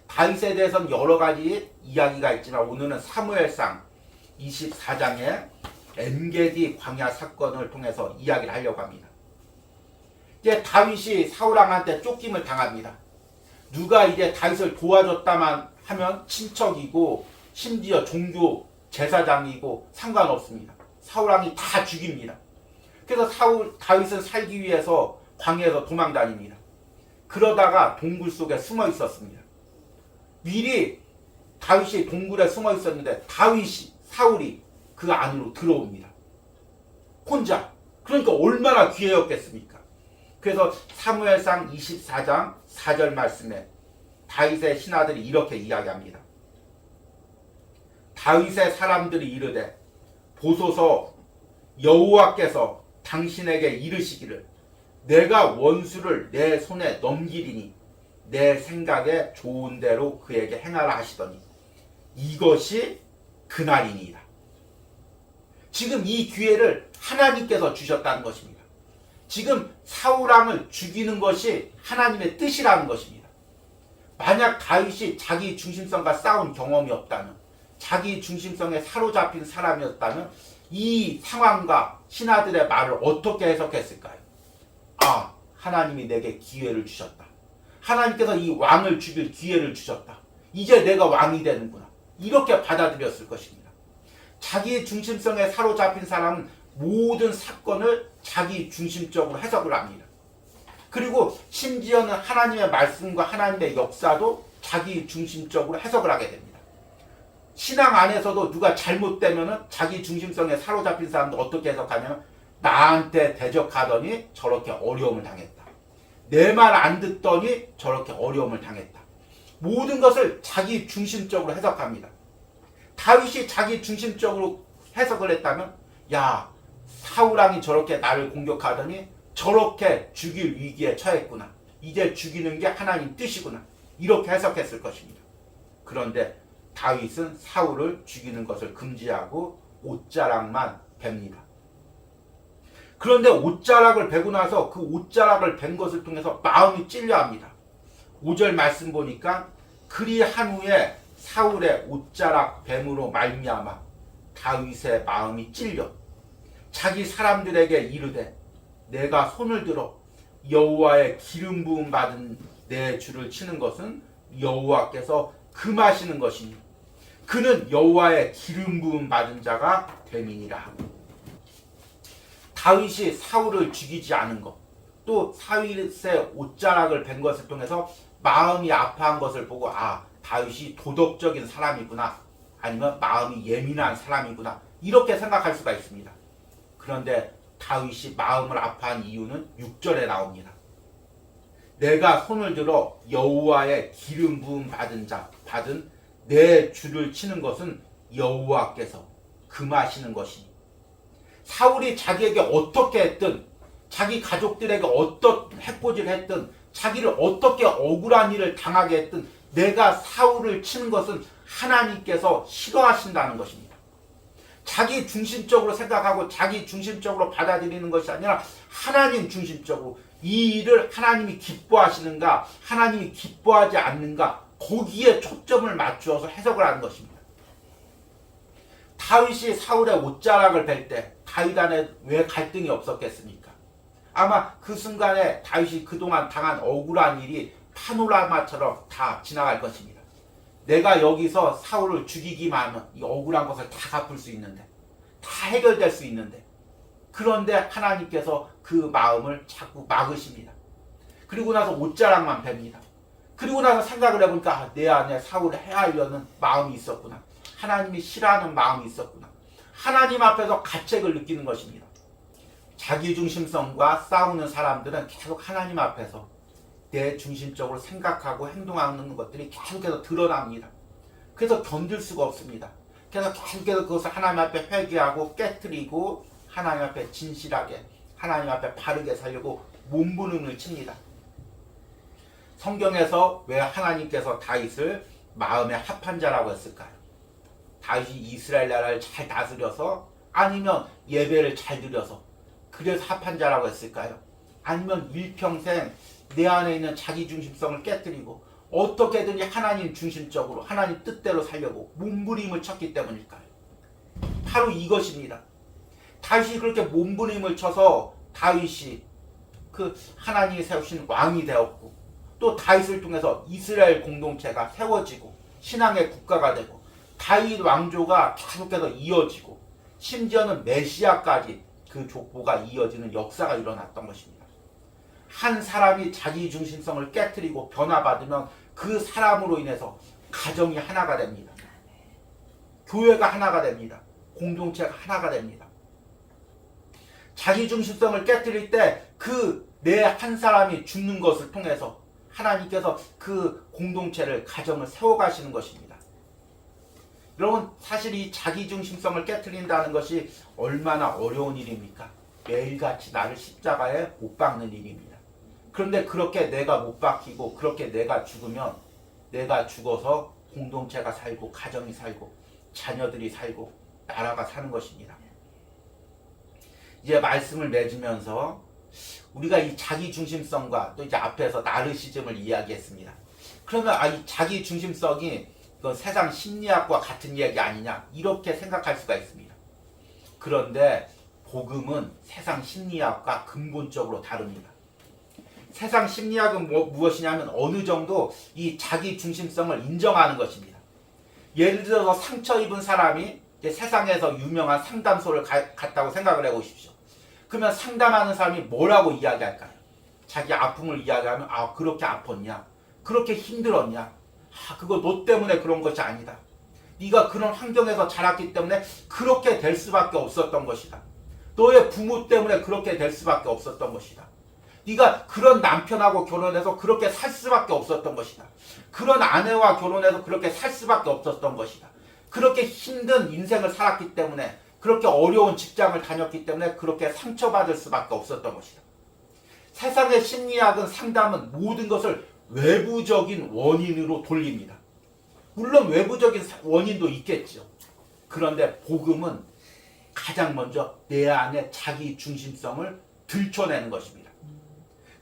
다윗에 대해서는 여러 가지 이야기가 있지만 오늘은 사무엘상 24장의 엔게디 광야 사건을 통해서 이야기를 하려고 합니다. 이제 다윗이 사울왕한테 쫓김을 당합니다. 누가 이제 다윗을 도와줬다만 하면 친척이고 심지어 종교 제사장이고 상관없습니다. 사울왕이 다 죽입니다. 그래서 다윗은 살기 위해서 광야에서 도망다닙니다. 그러다가 동굴 속에 숨어 있었습니다. 미리 다윗이 동굴에 숨어 있었는데 사울이 그 안으로 들어옵니다. 혼자. 그러니까 얼마나 귀해였겠습니까? 그래서 사무엘상 24장 4절 말씀에 다윗의 신하들이 이렇게 이야기합니다. 다윗의 사람들이 이르되 보소서 여호와께서 당신에게 이르시기를 내가 원수를 내 손에 넘기리니 내 생각에 좋은 대로 그에게 행하라 하시더니 이것이 그날이니이다. 지금 이 기회를 하나님께서 주셨다는 것입니다. 지금 사울왕을 죽이는 것이 하나님의 뜻이라는 것입니다. 만약 다윗이 자기 중심성과 싸운 경험이 없다면, 자기 중심성에 사로잡힌 사람이었다면 이 상황과 신하들의 말을 어떻게 해석했을까요? 아, 하나님이 내게 기회를 주셨다. 하나님께서 이 왕을 죽일 기회를 주셨다. 이제 내가 왕이 되는구나. 이렇게 받아들였을 것입니다. 자기 중심성에 사로잡힌 사람은 모든 사건을 자기 중심적으로 해석을 합니다. 그리고 심지어는 하나님의 말씀과 하나님의 역사도 자기 중심적으로 해석을 하게 됩니다. 신앙 안에서도 누가 잘못되면 자기 중심성에 사로잡힌 사람도 어떻게 해석하냐면 나한테 대적하더니 저렇게 어려움을 당했다. 내 말 안 듣더니 저렇게 어려움을 당했다. 모든 것을 자기 중심적으로 해석합니다. 다윗이 자기 중심적으로 해석을 했다면 야, 사울왕이 저렇게 나를 공격하더니 저렇게 죽일 위기에 처했구나. 이제 죽이는 게 하나님 뜻이구나. 이렇게 해석했을 것입니다. 그런데 다윗은 사울을 죽이는 것을 금지하고 옷자락만 뱁니다. 그런데 옷자락을 베고 나서 그 옷자락을 벤 것을 통해서 마음이 찔려합니다. 5절 말씀 보니까 그리한 후에 사울의 옷자락 뱀으로 말미암아 다윗의 마음이 찔려 자기 사람들에게 이르되 내가 손을 들어 여호와의 기름 부음 받은 내 주를 치는 것은 여호와께서 금하시는 것이니 그는 여호와의 기름 부음 받은 자가 됨이니라. 다윗이 사울을 죽이지 않은 것, 또 다윗의 옷자락을 벤 것을 통해서 마음이 아파한 것을 보고 아, 다윗이 도덕적인 사람이구나, 아니면 마음이 예민한 사람이구나, 이렇게 생각할 수가 있습니다. 그런데 다윗이 마음을 아파한 이유는 6절에 나옵니다. 내가 손을 들어 여호와의 기름 부음 받은 내 주를 치는 것은 여호와께서 금하시는 것이니 사울이 자기에게 어떻게 했든 자기 가족들에게 어떤 해코지를 했든 자기를 어떻게 억울한 일을 당하게 했든 내가 사울을 치는 것은 하나님께서 싫어하신다는 것입니다. 자기 중심적으로 생각하고 자기 중심적으로 받아들이는 것이 아니라 하나님 중심적으로 이 일을 하나님이 기뻐하시는가 하나님이 기뻐하지 않는가 거기에 초점을 맞추어서 해석을 하는 것입니다. 다윗이 사울의 옷자락을 벨 때 다윗 안에 왜 갈등이 없었겠습니까? 아마 그 순간에 다윗이 그동안 당한 억울한 일이 파노라마처럼 다 지나갈 것입니다. 내가 여기서 사울을 죽이기만 하면 이 억울한 것을 다 갚을 수 있는데, 다 해결될 수 있는데, 그런데 하나님께서 그 마음을 자꾸 막으십니다. 그리고 나서 옷자락만 뺍니다. 그리고 나서 생각을 해보니까 내 안에 사울을 해하려는 마음이 있었구나. 하나님이 싫어하는 마음이 있었구나. 하나님 앞에서 가책을 느끼는 것입니다. 자기중심성과 싸우는 사람들은 계속 하나님 앞에서 내 중심적으로 생각하고 행동하는 것들이 계속해서 드러납니다. 그래서 견딜 수가 없습니다. 그래서 계속해서 그것을 하나님 앞에 회개하고 깨뜨리고 하나님 앞에 진실하게 하나님 앞에 바르게 살려고 몸부림을 칩니다. 성경에서 왜 하나님께서 다윗을 마음에 합한 자라고 했을까요? 다윗이 이스라엘 나라를 잘 다스려서 아니면 예배를 잘 드려서 그래서 합한 자라고 했을까요? 아니면 일평생 내 안에 있는 자기 중심성을 깨뜨리고 어떻게든지 하나님 중심적으로 하나님 뜻대로 살려고 몸부림을 쳤기 때문일까요? 바로 이것입니다. 다윗이 그렇게 몸부림을 쳐서 다윗이 그 하나님이 세우신 왕이 되었고 또 다윗을 통해서 이스라엘 공동체가 세워지고 신앙의 국가가 되고 다윗 왕조가 계속해서 이어지고 심지어는 메시아까지 그 족보가 이어지는 역사가 일어났던 것입니다. 한 사람이 자기 중심성을 깨트리고 변화받으면 그 사람으로 인해서 가정이 하나가 됩니다. 교회가 하나가 됩니다. 공동체가 하나가 됩니다. 자기 중심성을 깨뜨릴 때 그 내 한 사람이 죽는 것을 통해서 하나님께서 그 공동체를 가정을 세워가시는 것입니다. 여러분 사실 이 자기중심성을 깨트린다는 것이 얼마나 어려운 일입니까? 매일같이 나를 십자가에 못 박는 일입니다. 그런데 그렇게 내가 못 박히고 그렇게 내가 죽으면 내가 죽어서 공동체가 살고 가정이 살고 자녀들이 살고 나라가 사는 것입니다. 이제 말씀을 맺으면서 우리가 이 자기중심성과 또 이제 앞에서 나르시즘을 이야기했습니다. 그러면 이 자기중심성이 세상 심리학과 같은 이야기 아니냐 이렇게 생각할 수가 있습니다. 그런데 복음은 세상 심리학과 근본적으로 다릅니다. 세상 심리학은 무엇이냐면 어느 정도 이 자기중심성을 인정하는 것입니다. 예를 들어서 상처 입은 사람이 이제 세상에서 유명한 상담소를 갔다고 생각을 해보십시오. 그러면 상담하는 사람이 뭐라고 이야기할까요? 자기 아픔을 이야기하면 그렇게 아팠냐? 그렇게 힘들었냐? 그거 너 때문에 그런 것이 아니다. 네가 그런 환경에서 자랐기 때문에 그렇게 될 수밖에 없었던 것이다. 너의 부모 때문에 그렇게 될 수밖에 없었던 것이다. 네가 그런 남편하고 결혼해서 그렇게 살 수밖에 없었던 것이다. 그런 아내와 결혼해서 그렇게 살 수밖에 없었던 것이다. 그렇게 힘든 인생을 살았기 때문에 그렇게 어려운 직장을 다녔기 때문에 그렇게 상처받을 수밖에 없었던 것이다. 세상의 심리학은 상담은 모든 것을 외부적인 원인으로 돌립니다. 물론 외부적인 원인도 있겠죠. 그런데 복음은 가장 먼저 내 안에 자기 중심성을 들춰내는 것입니다.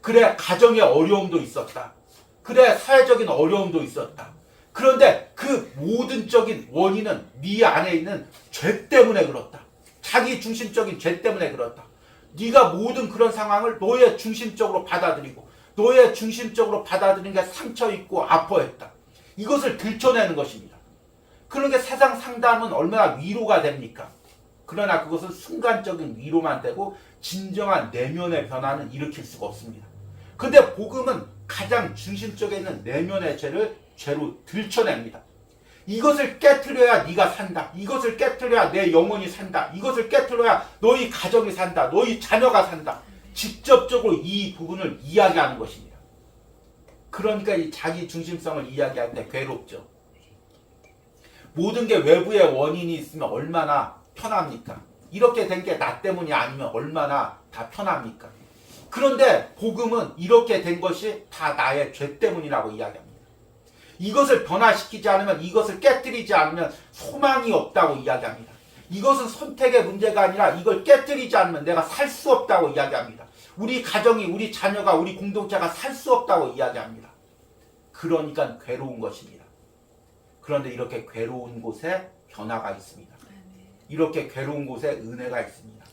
그래 가정의 어려움도 있었다. 그래 사회적인 어려움도 있었다. 그런데 그 모든적인 원인은 네 안에 있는 죄 때문에 그렇다. 자기 중심적인 죄 때문에 그렇다. 네가 모든 그런 상황을 너의 중심적으로 받아들이고 너의 중심적으로 받아들인 게 상처 있고 아파했다. 이것을 들춰내는 것입니다. 그러니까 세상 상담은 얼마나 위로가 됩니까? 그러나 그것은 순간적인 위로만 되고 진정한 내면의 변화는 일으킬 수가 없습니다. 그런데 복음은 가장 중심적에 있는 내면의 죄로 들춰냅니다. 이것을 깨트려야 네가 산다. 이것을 깨트려야 내 영혼이 산다. 이것을 깨트려야 너희 가정이 산다. 너희 자녀가 산다. 직접적으로 이 부분을 이야기하는 것입니다. 그러니까 이 자기 중심성을 이야기할 때 괴롭죠. 모든 게 외부의 원인이 있으면 얼마나 편합니까? 이렇게 된 게 나 때문이 아니면 얼마나 다 편합니까? 그런데 복음은 이렇게 된 것이 다 나의 죄 때문이라고 이야기합니다. 이것을 변화시키지 않으면, 이것을 깨뜨리지 않으면 소망이 없다고 이야기합니다. 이것은 선택의 문제가 아니라 이걸 깨뜨리지 않으면 내가 살 수 없다고 이야기합니다. 우리 가정이, 우리 자녀가, 우리 공동체가 살 수 없다고 이야기합니다. 그러니까 괴로운 것입니다. 그런데 이렇게 괴로운 곳에 변화가 있습니다. 이렇게 괴로운 곳에 은혜가 있습니다.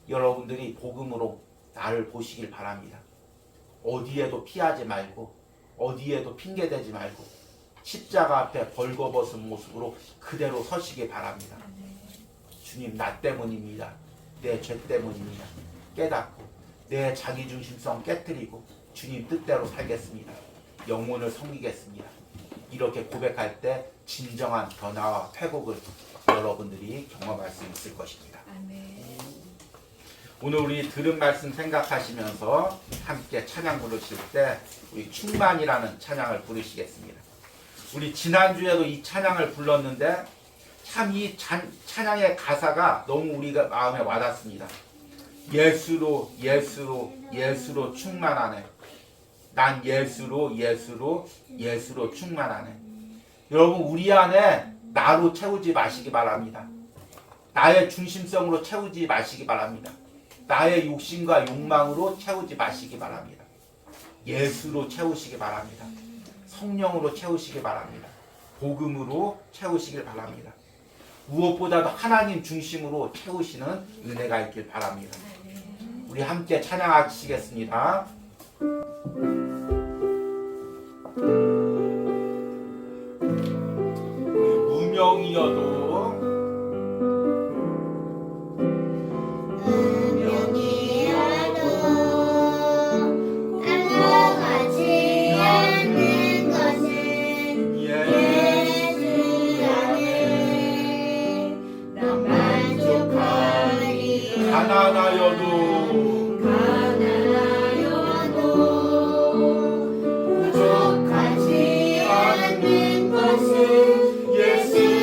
여러분들이 복음으로 나를 보시길 바랍니다. 어디에도 피하지 말고 어디에도 핑계대지 말고 십자가 앞에 벌거벗은 모습으로 그대로 서시기 바랍니다. 주님, 나 때문입니다. 내 죄 때문입니다. 깨닫고 내 자기중심성 깨뜨리고 주님 뜻대로 살겠습니다. 영혼을 섬기겠습니다. 이렇게 고백할 때 진정한 변화와 회복을 여러분들이 경험할 수 있을 것입니다. 오늘 우리 들은 말씀 생각하시면서 함께 찬양 부르실 때 우리 충만이라는 찬양을 부르시겠습니다. 우리 지난주에도 이 찬양을 불렀는데 참 이 찬양의 가사가 너무 우리가 마음에 와닿습니다. 예수로 예수로 예수로 충만하네. 난 예수로 예수로 예수로 충만하네. 여러분, 우리 안에 나로 채우지 마시기 바랍니다. 나의 중심성으로 채우지 마시기 바랍니다. 나의 욕심과 욕망으로 채우지 마시기 바랍니다. 예수로 채우시기 바랍니다. 성령으로 채우시기 바랍니다. 복음으로 채우시길 바랍니다. 무엇보다도 하나님 중심으로 채우시는 은혜가 있길 바랍니다. 우리 함께 찬양하시겠습니다. 무명이어도 부족하지 않는 것은 예수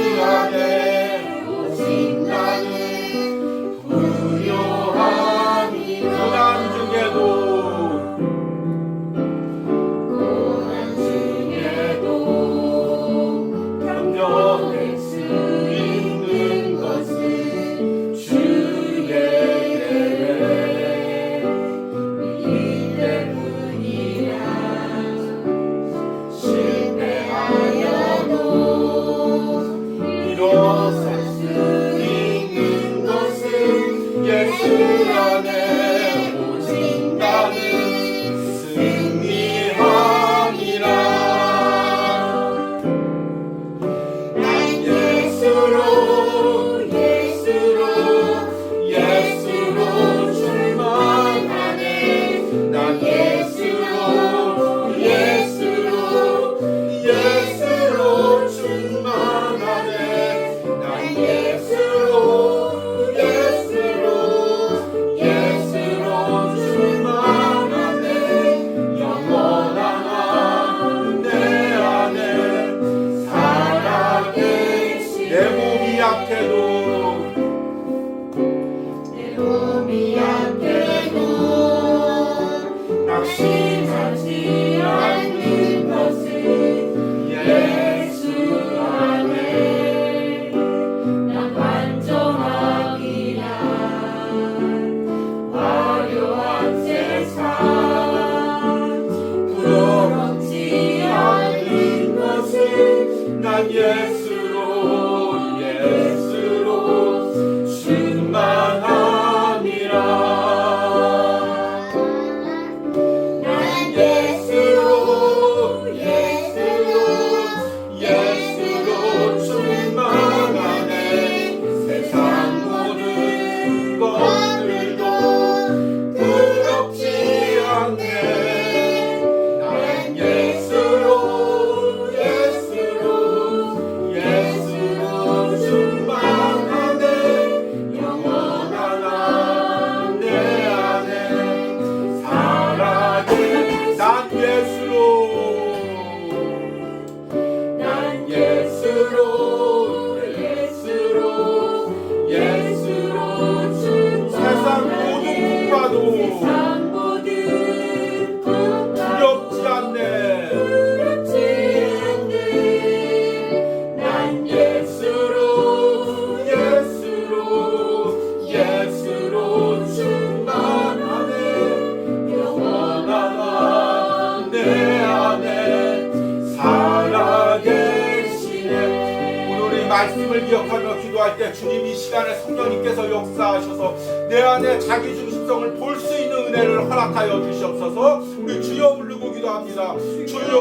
주님을 기억하며 기도할 때 주님 이 시간에 성령님께서 역사하셔서 내 안에 자기중심성을 볼 수 있는 은혜를 허락하여 주시옵소서. 우리 주여 부르고 기도합니다. 주여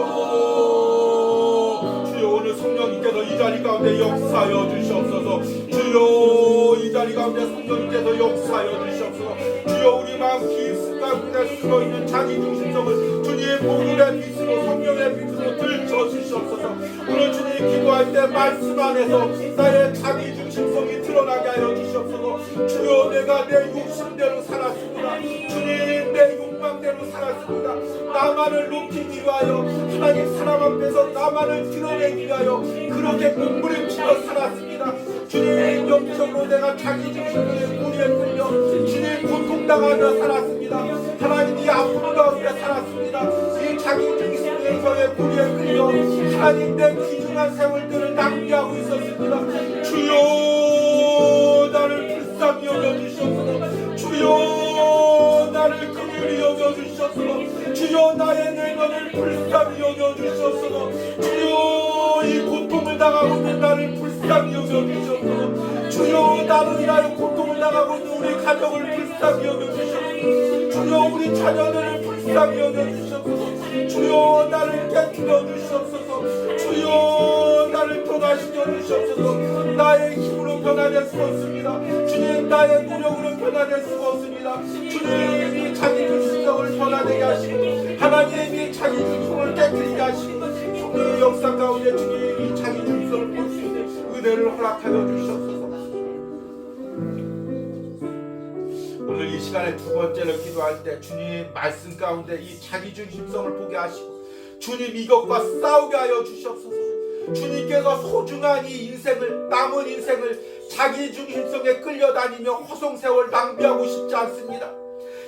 오늘 성령님께서 이 자리 가운데 역사하여 주시옵소서. 주여 이 자리 가운데 성령님께서 역사하여 주시옵소서. 주여 우리 마음 깊숙 가운데 숨어있는 자기중심성을 주님의 복음의 빛으로 성령의 빛으로 들춰주시옵소서. 오늘 주님 기도할 때 말씀 안에서 나의 자기중심성이 드러나게 하여 주시옵소서. 주여 내가 내 욕심대로 살았습니다. 주님 내 욕망대로 살았습니다. 나만을 높이기 위하여 하나님 사람 앞에서 나만을 드러내기 위하여 그렇게 몸부림치며 살았습니다. 주님 영적으로 내가 자기중심성의 무리에 끌려 주님 고통당하며 살았습니다. 하나님 이 아픔 가운데 살았습니다. 이 자기중심성의 무리에 끌려 하나님 내 귀중한 세월들을 낭비하고 있었습니다. 주여 나를 불쌍히 여겨주시옵소서. 주여 나를 긍휼히 여겨주시옵소서. 주여 나의 내면을 불쌍히 여겨주시옵소서. 주여 이 고통을 당하고 있는 나를 불쌍히 여겨주시옵소서. 주여 나로 인하여 고통을 당하고 있는 우리 가족을 불쌍히 여겨주시옵소서. 주여 우리 자녀들을 불쌍히 여겨주시옵소서. 주여 나를 깨뜨려 주시옵소서. 주여 나를 변화시켜 주시옵소서. 나의 힘으로 변화될 수 없습니다. 주님 나의 노력으로 변화될 수 없습니다. 주님이 자기중심성을 변화되게 하시고 하나님이 자기중심을 깨뜨리게 하시고 성령의 역사 가운데 주님이 자기중심성을 볼 수 있는 은혜를 허락하여 주시옵소서. 오늘 이 시간에 두 번째로 기도할 때 주님 말씀 가운데 이 자기중심성을 보게 하시고 주님 이것과 싸우게 하여 주시옵소서. 주님께서 소중한 이 인생을 남은 인생을 자기중심성에 끌려다니며 허송세월 낭비하고 싶지 않습니다.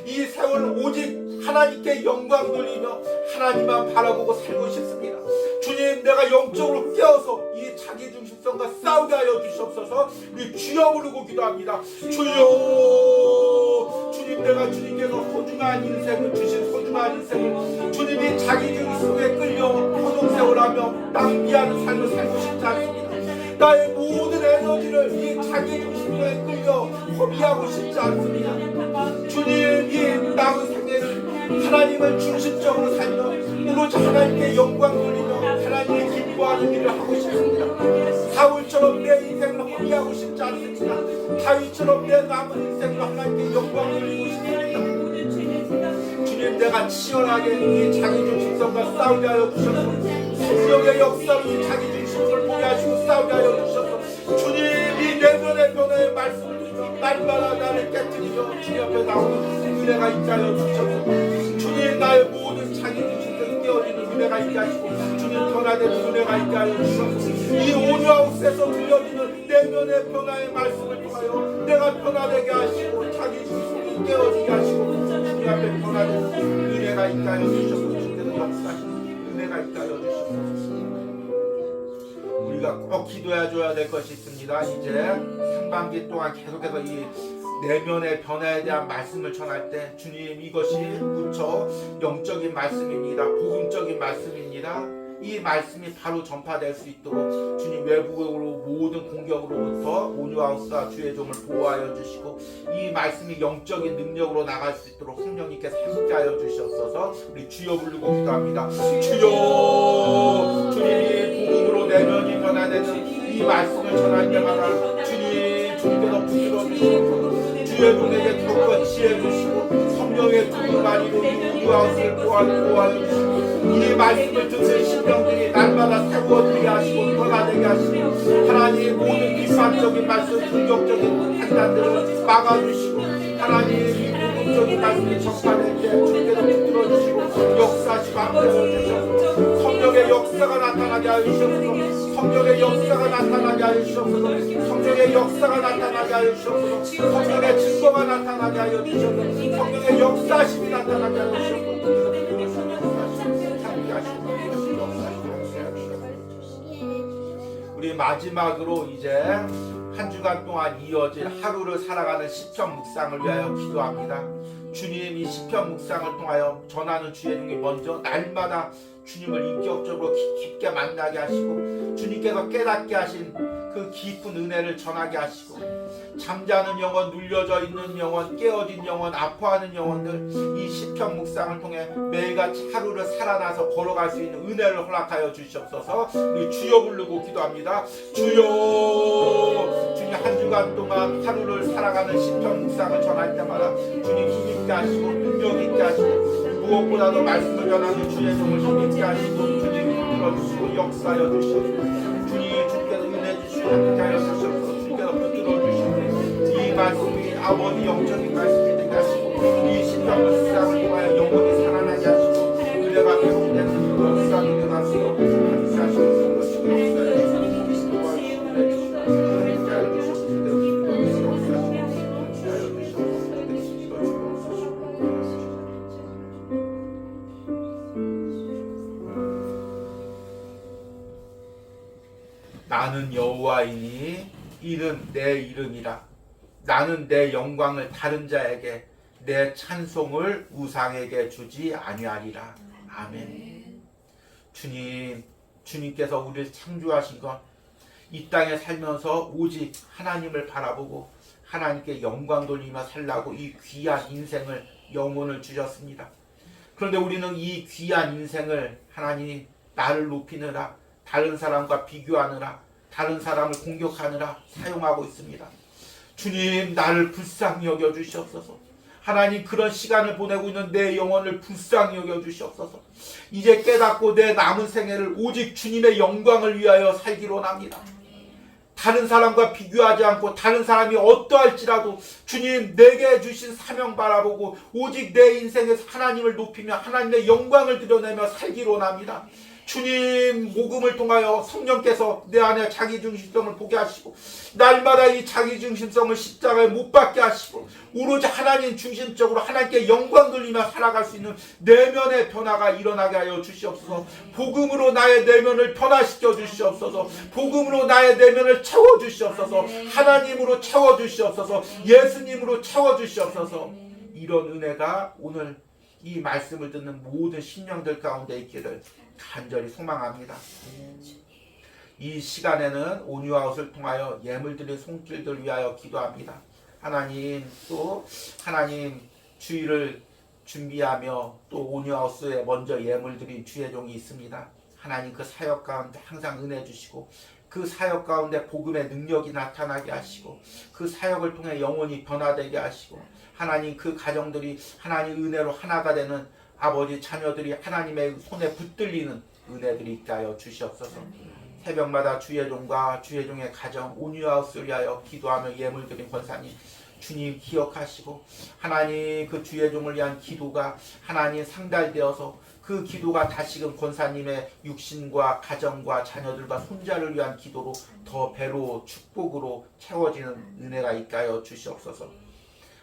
이 세월 오직 하나님께 영광 돌리며 하나님만 바라보고 살고 싶습니다. 주님 내가 영적으로 깨어서 이 자기중심성과 싸우게 하여 주시옵소서. 우리 주여 부르고 기도합니다. 주여 주님 내가 주님께서 소중한 인생을 주신 소중한 인생을 주님이 자기중심성에 끌려 허송세월하며 낭비하는 삶을 살고 싶지 않습니다. 나의 모든 에너지를 이 자기중심성에 끌려 허비하고 싶지 않습니다. 주님 이 남은 생애를 하나님을 중심적으로 살며 오로지 하나님께 영광 돌리며 하나님의 기뻐하는 일을 하고 싶습니다. 사울처럼 내 인생을 허비하고 싶지 않습니다. 다윗처럼 내 남은 인생을 하나님께 영광 돌리고 싶습니다. 주님 내가 치열하게 이 자기중심성과 싸우게 하여 주셔서 성령의 역사로 이 자기중심성을 보게 하시고 싸우게 하여 주셔서 주님이 내면의 변화의 말씀을 주시며 날마다 나를 깨뜨리며 주님 앞에 나오는 은혜가 있게 하여 주셔서 주님 나의 모든 자기중심성이 깨어지는 은혜가 있게 하시고 주님 변화되는 은혜가 있게 하여 주셔서 이 오뉴하우스에서 들려지는 내면의 변화의 말씀을 통하여 내가 변화되게 하시고 자기중심성이 깨어지게 하시고 주님 앞에 변화되는 은혜가 있게 하여 주셔서 주님께서 역사하시는 은혜가 있게 하여 주셔서 우리가 꼭 기도해줘야 될 것이 있습니다. 이제 상반기 동안 계속해서 이 내면의 변화에 대한 말씀을 전할 때 주님 이것이 무척 영적인 말씀입니다. 복음적인 말씀입니다. 이 말씀이 바로 전파될 수 있도록 주님 외부로 모든 공격으로부터 오뉴하우스와 주의 종을 보호하여 주시고 이 말씀이 영적인 능력으로 나갈 수 있도록 성령님께서 함께하여 주시옵소서. 우리 주여 부르고 기도합니다. 주여 주님이 복음으로 내면이 변화되는 이 말씀을 전할 때마다 주님께서 붙들어 주시고 주의 종에게 더 지혜 주시고 성령의 구름만이로 오뉴하우스를 보호하여 주시고 이 말씀을 듣는 신령들이 날마다 세워지게 하시고 변화되게 하시고 하나님의 모든 비판적인 말씀 공격적인 판단들을 막아주시고 하나님의 이 복음적인 말씀이 전파될 때 주께서 붙들어주시고 역사하시고 함께하여 주셔서 성령의 역사가 나타나게 하여 주셔서 성령의 역사가 나타나게 하여 주셔서 성령의 역사가 나타나게 하여 주셔서 성령의 증거가 나타나게 하여 주셔서 성령의 역사심이 나타나게 하여 주셔서 우리 마지막으로 이제 한 주간 동안 이어질 하루를 살아가는 시편 묵상을 위하여 기도합니다. 주님 이 시편 묵상을 통하여 전하는 주의 종이 먼저 날마다 주님을 인격적으로 깊게 만나게 하시고 주님께서 깨닫게 하신 그 깊은 은혜를 전하게 하시고 잠자는 영혼, 눌려져 있는 영혼, 깨어진 영혼, 아파하는 영혼들 이 시편 묵상을 통해 매일같이 하루를 살아나서 걸어갈 수 있는 은혜를 허락하여 주시옵소서. 우리 주여 부르고 기도합니다. 주여. 주님, 한 주간 동안 하루를 살아가는 시편 묵상을 전할 때마다 주님 힘있게 하시고 능력 있게 하시고 무엇보다도 말씀을 전하는 주의 종을 힘있게 하시고 주님 붙들어주시고 역사하여 주시옵소서. 주님, 주께서 은혜 주시고 함께하여 주시옵소서. 주께서 붙들어주시고 이 말씀이 아버지 영적인 말씀이 되게 하시고 이 시편 묵상을 통하여 영혼이 살아나게 하시고 은혜가 회복되는 역사가 일어나시고 함께하시옵소서. 나는 여호와이니 이는 내 이름이라. 나는 내 영광을 다른 자에게 내 찬송을 우상에게 주지 아니하리라. 아멘. 주님, 주님께서 우리를 창조하신 것, 이 땅에 살면서 오직 하나님을 바라보고 하나님께 영광 돌리며 살라고 이 귀한 인생을, 영혼을 주셨습니다. 그런데 우리는 이 귀한 인생을 하나님 나를 높이느라, 다른 사람과 비교하느라, 다른 사람을 공격하느라 사용하고 있습니다. 주님, 나를 불쌍히 여겨 주시옵소서. 하나님, 그런 시간을 보내고 있는 내 영혼을 불쌍히 여겨 주시옵소서. 이제 깨닫고 내 남은 생애를 오직 주님의 영광을 위하여 살기로 합니다. 다른 사람과 비교하지 않고 다른 사람이 어떠할지라도 주님, 내게 주신 사명 바라보고 오직 내 인생에서 하나님을 높이며 하나님의 영광을 드러내며 살기로 합니다. 주님, 복음을 통하여 성령께서 내 안에 자기중심성을 보게 하시고 날마다 이 자기중심성을 십자가에 못 박게 하시고 오로지 하나님 중심적으로 하나님께 영광 돌리며 살아갈 수 있는 내면의 변화가 일어나게 하여 주시옵소서. 복음으로 나의 내면을 변화시켜 주시옵소서. 복음으로 나의 내면을 채워 주시옵소서. 하나님으로 채워 주시옵소서. 예수님으로 채워 주시옵소서. 이런 은혜가 오늘 이 말씀을 듣는 모든 심령들 가운데 있기를 간절히 소망합니다. 이 시간에는 온유아웃을 통하여 예물드린 손길들 위하여 기도합니다. 하나님, 또 하나님 주일을 준비하며 또 온유아웃에 먼저 예물드린 주의 종이 있습니다. 하나님, 그 사역 가운데 항상 은혜 주시고 그 사역 가운데 복음의 능력이 나타나게 하시고 그 사역을 통해 영혼이 변화되게 하시고 하나님, 그 가정들이 하나님 은혜로 하나가 되는 아버지 자녀들이 하나님의 손에 붙들리는 은혜들이 있게 하여 주시옵소서. 새벽마다 주의 종과 주의 종의 가정 온유하우스를 위하여 기도하며 예물드린 권사님 주님 기억하시고 하나님, 그 주의 종을 위한 기도가 하나님 상달되어서 그 기도가 다시금 권사님의 육신과 가정과 자녀들과 손자를 위한 기도로 더 배로 축복으로 채워지는 은혜가 있게 하여 주시옵소서.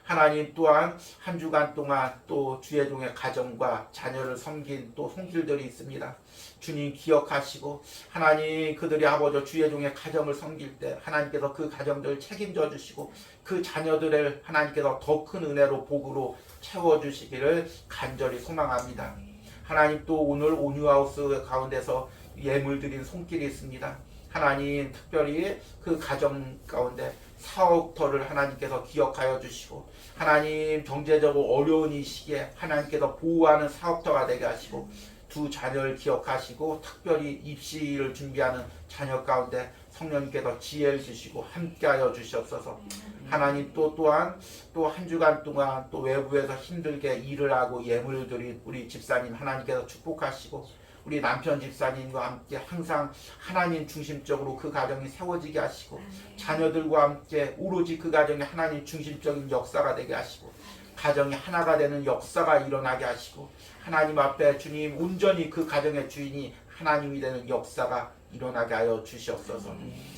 하나님, 또한 한 주간 동안 또 주의 종의 가정과 자녀를 섬긴 또 손길들이 있습니다. 주님 기억하시고 하나님, 그들이 아버지 주의 종의 가정을 섬길 때 하나님께서 그 가정들을 책임져 주시고 그 자녀들을 하나님께서 더 큰 은혜로 복으로 채워주시기를 간절히 소망합니다. 하나님, 또 오늘 온유하우스 가운데서 예물드린 손길이 있습니다. 하나님, 특별히 그 가정 가운데 사업터를 하나님께서 기억하여 주시고 하나님, 경제적으로 어려운 이 시기에 하나님께서 보호하는 사업터가 되게 하시고 두 자녀를 기억하시고 특별히 입시를 준비하는 자녀 가운데 성령님께서 지혜를 주시고 함께하여 주시옵소서. 하나님, 또한 또 한 주간 동안 또 외부에서 힘들게 일을 하고 예물을 드린 우리 집사님 하나님께서 축복하시고 우리 남편 집사님과 함께 항상 하나님 중심적으로 그 가정이 세워지게 하시고 자녀들과 함께 오로지 그 가정이 하나님 중심적인 역사가 되게 하시고 가정이 하나가 되는 역사가 일어나게 하시고 하나님 앞에 주님 온전히 그 가정의 주인이 하나님이 되는 역사가 일어나게 하여 주시옵소서.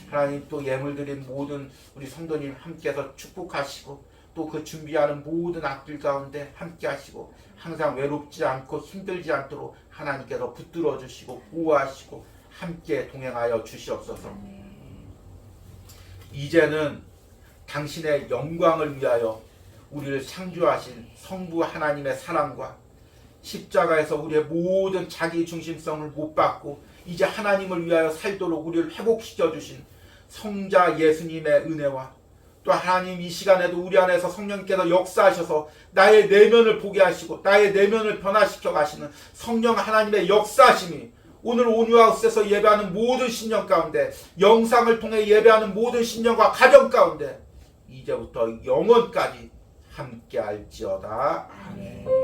하나님, 또 예물드린 모든 우리 성도님 함께해서 축복하시고 또 그 준비하는 모든 앞길 가운데 함께 하시고 항상 외롭지 않고 힘들지 않도록 하나님께서 붙들어 주시고 보호하시고 함께 동행하여 주시옵소서. 이제는 당신의 영광을 위하여 우리를 창조하신 성부 하나님의 사랑과 십자가에서 우리의 모든 자기 중심성을 못 받고 이제 하나님을 위하여 살도록 우리를 회복시켜 주신 성자 예수님의 은혜와 또 하나님 이 시간에도 우리 안에서 성령께서 역사하셔서 나의 내면을 보게 하시고 나의 내면을 변화시켜 가시는 성령 하나님의 역사하심이 오늘 온유하우스에서 예배하는 모든 신령 가운데, 영상을 통해 예배하는 모든 신령과 가정 가운데 이제부터 영원까지 함께 할지어다. 아멘.